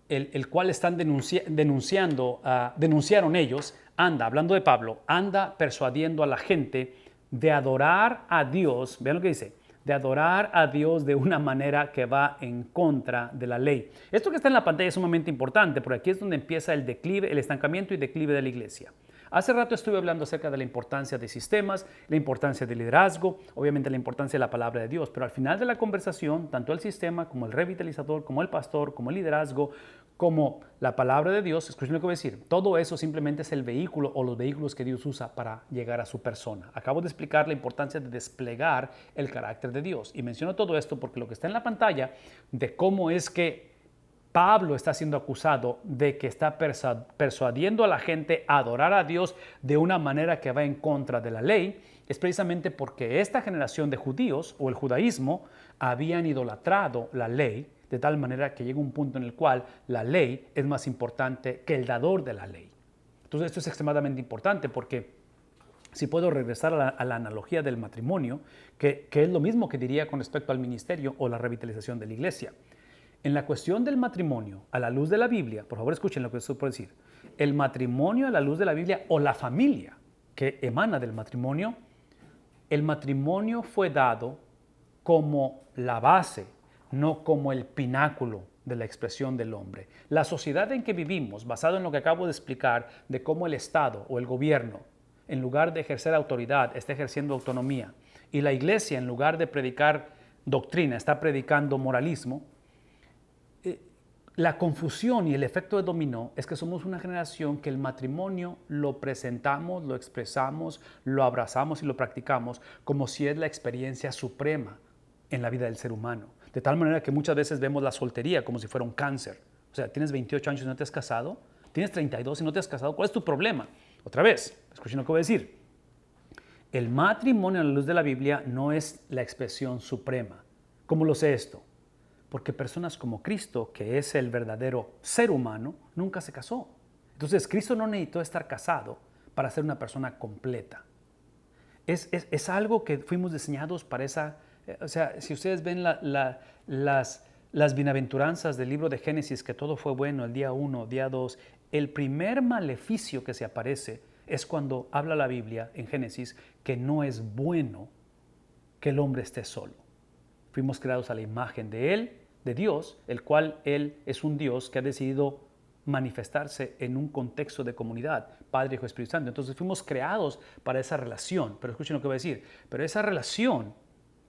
A: el cual están denunciaron ellos, hablando de Pablo, anda persuadiendo a la gente de adorar a Dios, vean lo que dice, de adorar a Dios de una manera que va en contra de la ley. Esto que está en la pantalla es sumamente importante, porque aquí es donde empieza el declive, el estancamiento y declive de la iglesia. Hace rato estuve hablando acerca de la importancia de sistemas, la importancia del liderazgo, obviamente la importancia de la palabra de Dios, pero al final de la conversación, tanto el sistema como el revitalizador, como el pastor, como el liderazgo, como la palabra de Dios, escuchen lo que voy a decir, todo eso simplemente es el vehículo o los vehículos que Dios usa para llegar a su persona. Acabo de explicar la importancia de desplegar el carácter de Dios y menciono todo esto porque lo que está en la pantalla de cómo es que Pablo está siendo acusado de que está persuadiendo a la gente a adorar a Dios de una manera que va en contra de la ley, es precisamente porque esta generación de judíos o el judaísmo habían idolatrado la ley de tal manera que llega un punto en el cual la ley es más importante que el dador de la ley. Entonces esto es extremadamente importante porque si puedo regresar a la analogía del matrimonio, que es lo mismo que diría con respecto al ministerio o la revitalización de la iglesia. En la cuestión del matrimonio, a la luz de la Biblia, por favor escuchen lo que estoy por decir, el matrimonio a la luz de la Biblia o la familia que emana del matrimonio, el matrimonio fue dado como la base, no como el pináculo de la expresión del hombre. La sociedad en que vivimos, basado en lo que acabo de explicar, de cómo el Estado o el gobierno, en lugar de ejercer autoridad, está ejerciendo autonomía, y la iglesia, en lugar de predicar doctrina, está predicando moralismo, la confusión y el efecto de dominó es que somos una generación que el matrimonio lo presentamos, lo expresamos, lo abrazamos y lo practicamos como si es la experiencia suprema en la vida del ser humano. De tal manera que muchas veces vemos la soltería como si fuera un cáncer. O sea, tienes 28 años y no te has casado, tienes 32 y no te has casado, ¿cuál es tu problema? Otra vez, escuchen lo que voy a decir. El matrimonio a la luz de la Biblia no es la expresión suprema. ¿Cómo lo sé esto? Porque personas como Cristo, que es el verdadero ser humano, nunca se casó. Entonces, Cristo no necesitó estar casado para ser una persona completa. Es algo que fuimos diseñados para esa... O sea, si ustedes ven las bienaventuranzas del libro de Génesis, que todo fue bueno el día 1, día 2, el primer maleficio que se aparece es cuando habla la Biblia en Génesis que no es bueno que el hombre esté solo. Fuimos creados a la imagen de Él, de Dios, el cual Él es un Dios que ha decidido manifestarse en un contexto de comunidad, Padre, Hijo, Espíritu Santo. Entonces fuimos creados para esa relación, pero escuchen lo que voy a decir, pero esa relación,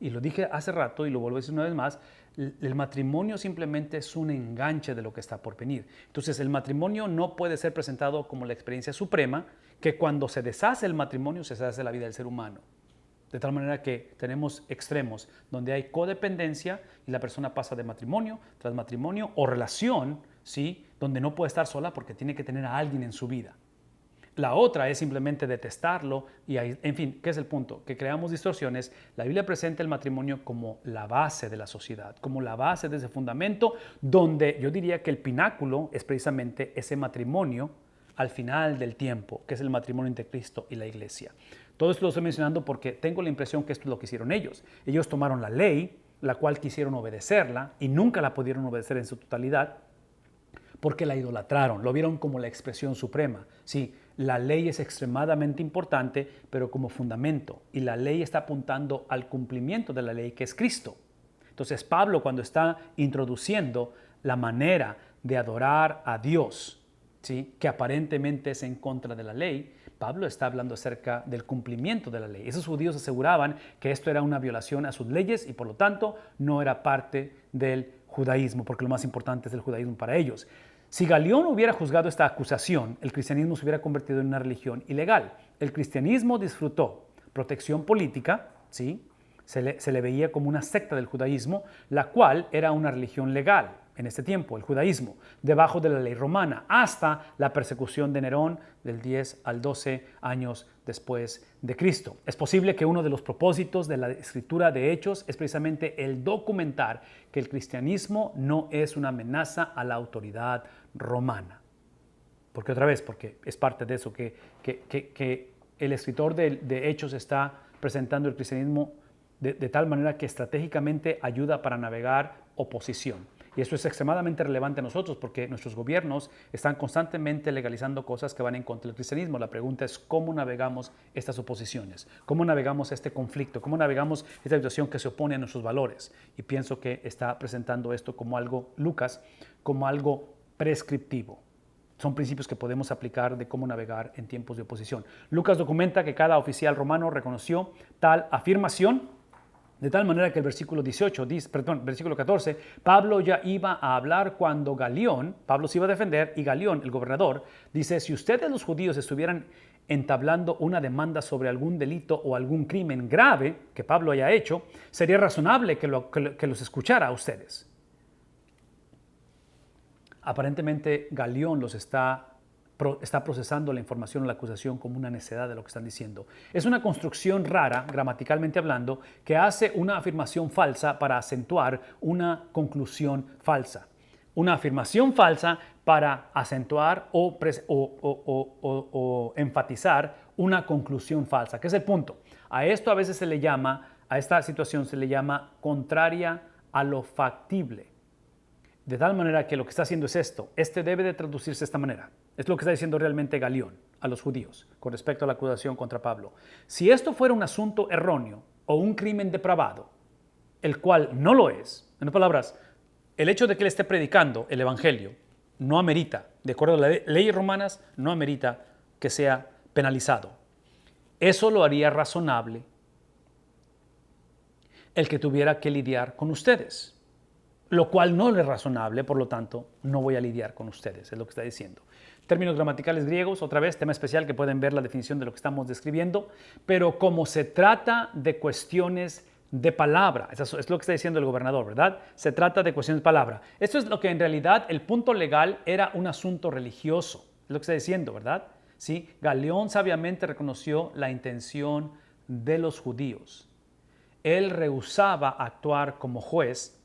A: y lo dije hace rato y lo vuelvo a decir una vez más, el matrimonio simplemente es un enganche de lo que está por venir. Entonces el matrimonio no puede ser presentado como la experiencia suprema, que cuando se deshace el matrimonio se deshace la vida del ser humano. De tal manera que tenemos extremos donde hay codependencia y la persona pasa de matrimonio tras matrimonio o relación, ¿sí?, donde no puede estar sola porque tiene que tener a alguien en su vida. La otra es simplemente detestarlo y, en fin, ¿qué es el punto? Que creamos distorsiones. La Biblia presenta el matrimonio como la base de la sociedad, como la base de ese fundamento donde yo diría que el pináculo es precisamente ese matrimonio al final del tiempo, que es el matrimonio entre Cristo y la iglesia. Todo esto lo estoy mencionando porque tengo la impresión que esto es lo que hicieron ellos. Ellos tomaron la ley, la cual quisieron obedecerla y nunca la pudieron obedecer en su totalidad porque la idolatraron, lo vieron como la expresión suprema. Sí, la ley es extremadamente importante, pero como fundamento, y la ley está apuntando al cumplimiento de la ley, que es Cristo. Entonces Pablo, cuando está introduciendo la manera de adorar a Dios, ¿sí?, que aparentemente es en contra de la ley, Pablo está hablando acerca del cumplimiento de la ley. Esos judíos aseguraban que esto era una violación a sus leyes y por lo tanto no era parte del judaísmo, porque lo más importante es el judaísmo para ellos. Si Galión hubiera juzgado esta acusación, el cristianismo se hubiera convertido en una religión ilegal. El cristianismo disfrutó protección política, ¿sí?, se le veía como una secta del judaísmo, la cual era una religión legal en este tiempo, el judaísmo, debajo de la ley romana, hasta la persecución de Nerón del 10 al 12 años después de Cristo. Es posible que uno de los propósitos de la escritura de Hechos es precisamente el documentar que el cristianismo no es una amenaza a la autoridad romana. Porque otra vez, porque es parte de eso, que el escritor de Hechos está presentando el cristianismo de tal manera que estratégicamente ayuda para navegar oposición. Y eso es extremadamente relevante a nosotros porque nuestros gobiernos están constantemente legalizando cosas que van en contra del cristianismo. La pregunta es cómo navegamos estas oposiciones, cómo navegamos este conflicto, cómo navegamos esta situación que se opone a nuestros valores. Y pienso que está presentando esto como algo, Lucas, como algo prescriptivo. Son principios que podemos aplicar de cómo navegar en tiempos de oposición. Lucas documenta que cada oficial romano reconoció tal afirmación, de tal manera que el versículo 14, Pablo ya iba a hablar cuando Galión, Pablo se iba a defender, y Galión, el gobernador, dice, si ustedes los judíos estuvieran entablando una demanda sobre algún delito o algún crimen grave que Pablo haya hecho, sería razonable que los escuchara a ustedes. Aparentemente Galión los está procesando la información o la acusación como una necedad de lo que están diciendo. Es una construcción rara, gramaticalmente hablando, que hace una afirmación falsa para acentuar una conclusión falsa. Una afirmación falsa para acentuar o enfatizar una conclusión falsa. ¿Qué es el punto? A esto a veces a esta situación se le llama contraria a lo factible. De tal manera que lo que está haciendo es esto. Este debe de traducirse de esta manera. Es lo que está diciendo realmente Galión a los judíos con respecto a la acusación contra Pablo. Si esto fuera un asunto erróneo o un crimen depravado, el cual no lo es, en otras palabras, el hecho de que él esté predicando el evangelio no amerita, de acuerdo a las leyes romanas, no amerita que sea penalizado. Eso lo haría razonable el que tuviera que lidiar con ustedes. Lo cual no es razonable, por lo tanto, no voy a lidiar con ustedes, es lo que está diciendo. Términos gramaticales griegos, otra vez, tema especial que pueden ver la definición de lo que estamos describiendo, pero como se trata de cuestiones de palabra, eso es lo que está diciendo el gobernador, ¿verdad? Se trata de cuestiones de palabra. Esto es lo que en realidad el punto legal era un asunto religioso, es lo que está diciendo, ¿verdad? ¿Sí? Galión sabiamente reconoció la intención de los judíos. Él rehusaba actuar como juez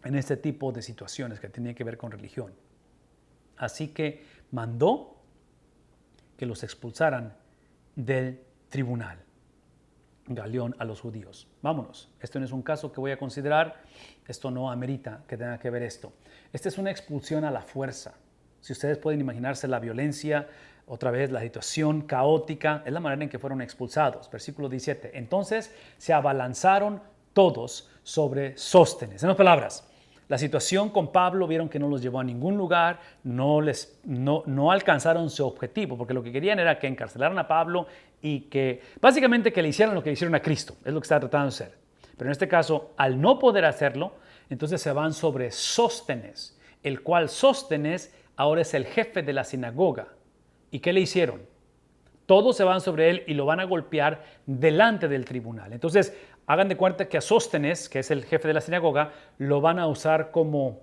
A: en este tipo de situaciones que tenían que ver con religión. Así que mandó que los expulsaran del tribunal. Galión a los judíos. Vámonos. Esto no es un caso que voy a considerar. Esto no amerita que tenga que ver esto. Esta es una expulsión a la fuerza. Si ustedes pueden imaginarse la violencia, otra vez la situación caótica, es la manera en que fueron expulsados. Versículo 17. Entonces se abalanzaron todos sobre Sóstenes. En otras palabras, la situación con Pablo vieron que no los llevó a ningún lugar, no alcanzaron su objetivo, porque lo que querían era que encarcelaran a Pablo y que básicamente que le hicieran lo que le hicieron a Cristo, es lo que está tratando de hacer. Pero en este caso, al no poder hacerlo, entonces se van sobre Sóstenes, el cual Sóstenes ahora es el jefe de la sinagoga. ¿Y qué le hicieron? Todos se van sobre él y lo van a golpear delante del tribunal. Entonces, hagan de cuenta que a Sóstenes, que es el jefe de la sinagoga, lo van a usar como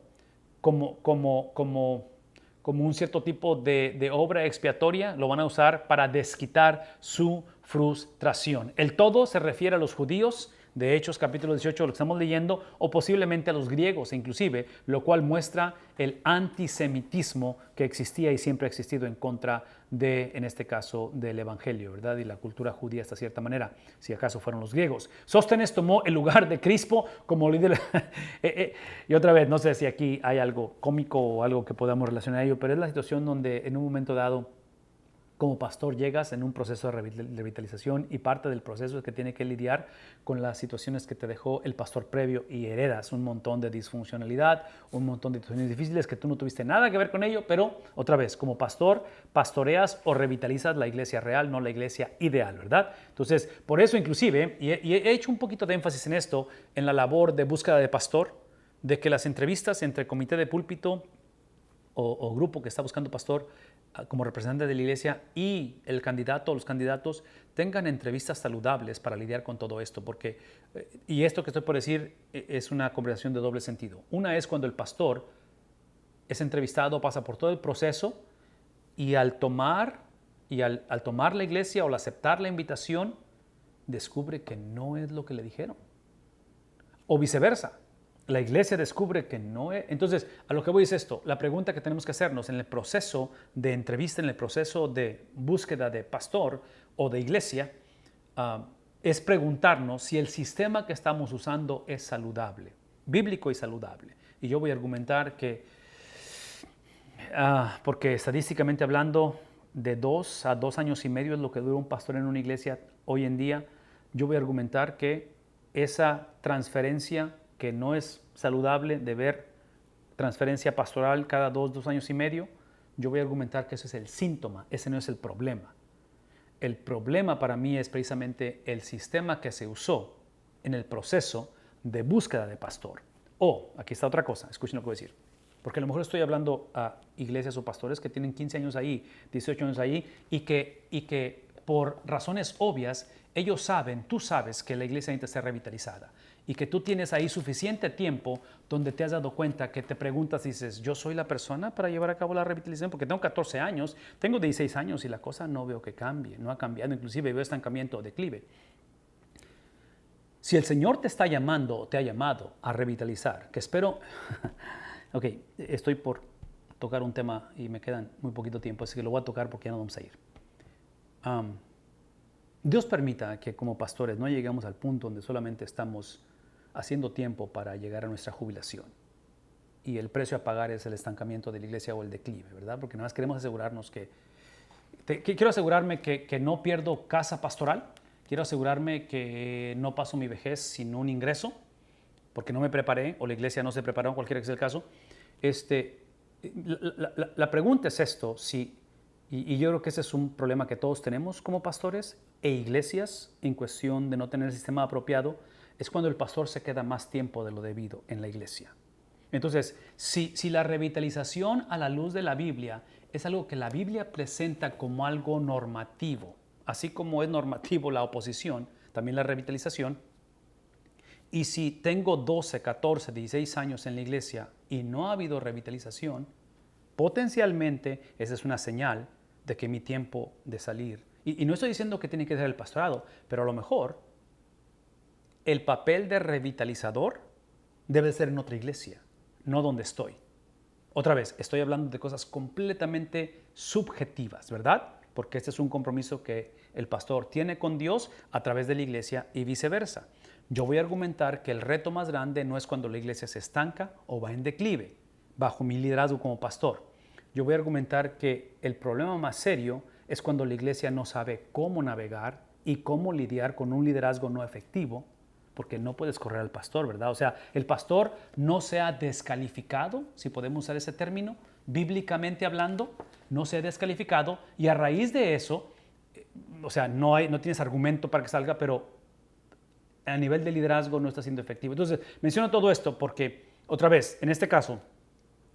A: un cierto tipo de obra expiatoria, lo van a usar para desquitar su frustración. El todo se refiere a los judíos de Hechos capítulo 18, lo que estamos leyendo, o posiblemente a los griegos inclusive, lo cual muestra el antisemitismo que existía y siempre ha existido en contra de, en este caso, del evangelio, ¿verdad? Y la cultura judía hasta cierta manera, si acaso fueron los griegos. Sóstenes tomó el lugar de Crispo como líder. Y otra vez, no sé si aquí hay algo cómico o algo que podamos relacionar a ello, pero es la situación donde en un momento dado Como pastor llegas en un proceso de revitalización y parte del proceso es que tiene que lidiar con las situaciones que te dejó el pastor previo y heredas un montón de disfuncionalidad, un montón de situaciones difíciles que tú no tuviste nada que ver con ello, pero otra vez, como pastor, pastoreas o revitalizas la iglesia real, no la iglesia ideal, ¿verdad? Entonces, por eso inclusive, y he hecho un poquito de énfasis en esto, en la labor de búsqueda de pastor, de que las entrevistas entre comité de púlpito o grupo que está buscando pastor como representante de la iglesia y el candidato o los candidatos tengan entrevistas saludables para lidiar con todo esto, porque, y esto que estoy por decir es una conversación de doble sentido. Una es cuando el pastor es entrevistado, pasa por todo el proceso y al tomar la iglesia o al aceptar la invitación, descubre que no es lo que le dijeron. O viceversa. La iglesia descubre que no es. Entonces, a lo que voy es esto. La pregunta que tenemos que hacernos en el proceso de entrevista, en el proceso de búsqueda de pastor o de iglesia, es preguntarnos si el sistema que estamos usando es saludable, bíblico y saludable. Y yo voy a argumentar que, porque estadísticamente hablando, de 2 a 2 años y medio es lo que dura un pastor en una iglesia hoy en día, yo voy a argumentar que esa transferencia que no es saludable de ver transferencia pastoral cada 2 años y medio, yo voy a argumentar que ese es el síntoma, ese no es el problema. El problema para mí es precisamente el sistema que se usó en el proceso de búsqueda de pastor. Aquí está otra cosa, escuchen lo que voy a decir. Porque a lo mejor estoy hablando a iglesias o pastores que tienen 15 años ahí, 18 años ahí, y que por razones obvias, ellos saben, tú sabes que la iglesia necesita ser revitalizada y que tú tienes ahí suficiente tiempo donde te has dado cuenta que te preguntas, dices, ¿yo soy la persona para llevar a cabo la revitalización? Porque tengo 14 años, tengo 16 años y la cosa no veo que cambie, no ha cambiado, inclusive veo estancamiento o declive. Si el Señor te está llamando o te ha llamado a revitalizar, que espero, ok, estoy por tocar un tema y me quedan muy poquito tiempo, así que lo voy a tocar porque ya no vamos a ir. Dios permita que como pastores no lleguemos al punto donde solamente estamos haciendo tiempo para llegar a nuestra jubilación y el precio a pagar es el estancamiento de la iglesia o el declive, ¿verdad? Porque nada más queremos asegurarnos quiero asegurarme que no pierdo casa pastoral, quiero asegurarme que no paso mi vejez sin un ingreso, porque no me preparé o la iglesia no se preparó, cualquiera que sea el caso. La pregunta es esto, y yo creo que ese es un problema que todos tenemos como pastores e iglesias en cuestión de no tener el sistema apropiado, es cuando el pastor se queda más tiempo de lo debido en la iglesia. Entonces, si la revitalización a la luz de la Biblia es algo que la Biblia presenta como algo normativo, así como es normativo la oposición, también la revitalización, y si tengo 12, 14, 16 años en la iglesia y no ha habido revitalización, potencialmente esa es una señal de que mi tiempo de salir, y no estoy diciendo que tiene que ser el pastorado, pero a lo mejor el papel de revitalizador debe ser en otra iglesia, no donde estoy. Otra vez, estoy hablando de cosas completamente subjetivas, ¿verdad? Porque este es un compromiso que el pastor tiene con Dios a través de la iglesia y viceversa. Yo voy a argumentar que el reto más grande no es cuando la iglesia se estanca o va en declive, bajo mi liderazgo como pastor. Yo voy a argumentar que el problema más serio es cuando la iglesia no sabe cómo navegar y cómo lidiar con un liderazgo no efectivo, porque no puedes correr al pastor, ¿verdad? O sea, el pastor no se ha descalificado, si podemos usar ese término, bíblicamente hablando, no se ha descalificado, y a raíz de eso, o sea, no tienes argumento para que salga, pero a nivel de liderazgo no está siendo efectivo. Entonces, menciono todo esto porque, otra vez, en este caso,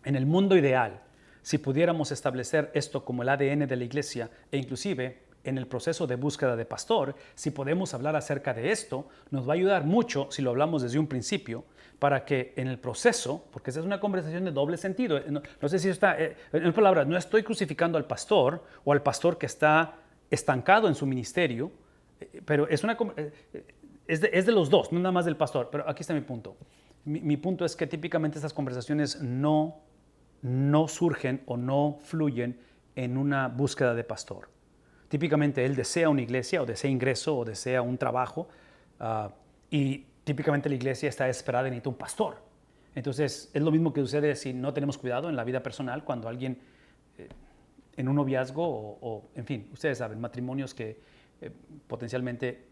A: en el mundo ideal, si pudiéramos establecer esto como el ADN de la iglesia e inclusive en el proceso de búsqueda de pastor, si podemos hablar acerca de esto, nos va a ayudar mucho si lo hablamos desde un principio, para que en el proceso, porque esa es una conversación de doble sentido, no sé si está, en palabras, no estoy crucificando al pastor o al pastor que está estancado en su ministerio, pero es de los dos, no nada más del pastor, pero aquí está mi punto. Mi punto es que típicamente estas conversaciones no surgen o no fluyen en una búsqueda de pastor. Típicamente él desea una iglesia o desea ingreso o desea un trabajo y típicamente la iglesia está desesperada y necesita un pastor. Entonces es lo mismo que sucede si no tenemos cuidado en la vida personal cuando alguien en un noviazgo en fin, ustedes saben, matrimonios que potencialmente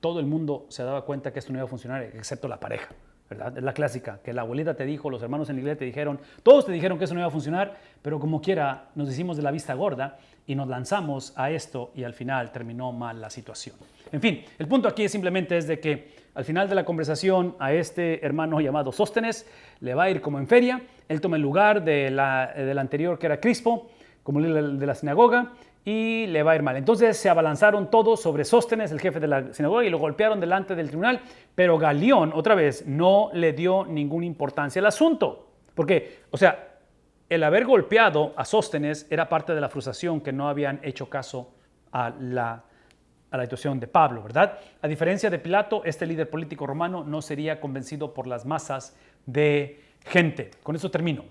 A: todo el mundo se daba cuenta que esto no iba a funcionar, excepto la pareja, ¿verdad? Es la clásica, que la abuelita te dijo, los hermanos en la iglesia te dijeron, todos te dijeron que eso no iba a funcionar, pero como quiera nos hicimos de la vista gorda y nos lanzamos a esto y al final terminó mal la situación. En fin, el punto aquí simplemente es de que al final de la conversación a este hermano llamado Sóstenes le va a ir como en feria, él toma el lugar del anterior que era Crispo, como líder de la sinagoga, y le va a ir mal. Entonces se abalanzaron todos sobre Sóstenes, el jefe de la sinagoga, y lo golpearon delante del tribunal, pero Galión, otra vez, no le dio ninguna importancia al asunto. Porque, o sea, el haber golpeado a Sóstenes era parte de la frustración que no habían hecho caso a la situación de Pablo, ¿verdad? A diferencia de Pilato, este líder político romano no sería convencido por las masas de gente. Con eso termino.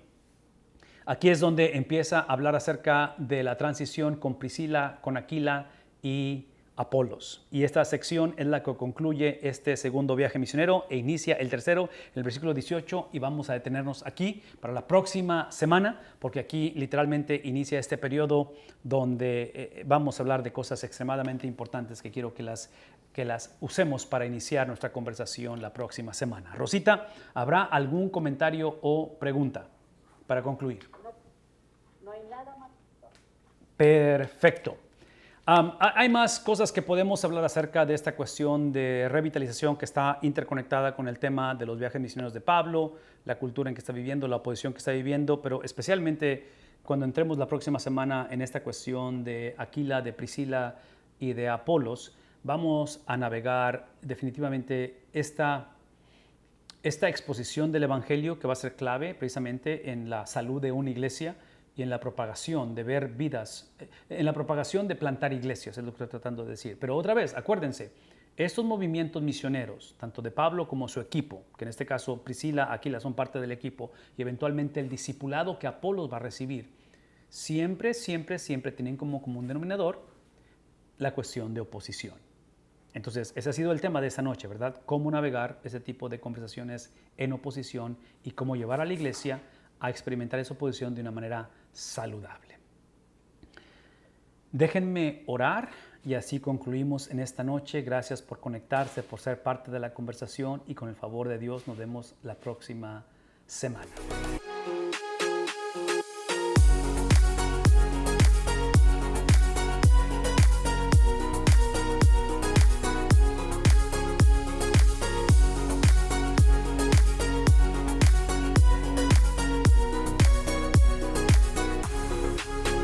A: Aquí es donde empieza a hablar acerca de la transición con Priscila, con Aquila y Apolos. Y esta sección es la que concluye este segundo viaje misionero e inicia el tercero, el versículo 18, y vamos a detenernos aquí para la próxima semana, porque aquí literalmente inicia este periodo donde vamos a hablar de cosas extremadamente importantes que quiero que las usemos para iniciar nuestra conversación la próxima semana. Rosita, ¿habrá algún comentario o pregunta para concluir?
B: No hay nada más.
A: Perfecto. Hay más cosas que podemos hablar acerca de esta cuestión de revitalización que está interconectada con el tema de los viajes misioneros de Pablo, la cultura en que está viviendo, la oposición que está viviendo, pero especialmente cuando entremos la próxima semana en esta cuestión de Aquila, de Priscila y de Apolos, vamos a navegar definitivamente esta exposición del Evangelio que va a ser clave precisamente en la salud de una iglesia y en la propagación de ver vidas, en la propagación de plantar iglesias, es lo que estoy tratando de decir. Pero otra vez, acuérdense, estos movimientos misioneros, tanto de Pablo como su equipo, que en este caso Priscila, Aquila son parte del equipo, y eventualmente el discipulado que Apolos va a recibir, siempre tienen como común denominador la cuestión de oposición. Entonces, ese ha sido el tema de esta noche, ¿verdad? Cómo navegar ese tipo de conversaciones en oposición y cómo llevar a la iglesia a experimentar esa oposición de una manera saludable. Déjenme orar y así concluimos en esta noche. Gracias por conectarse, por ser parte de la conversación y con el favor de Dios nos vemos la próxima semana.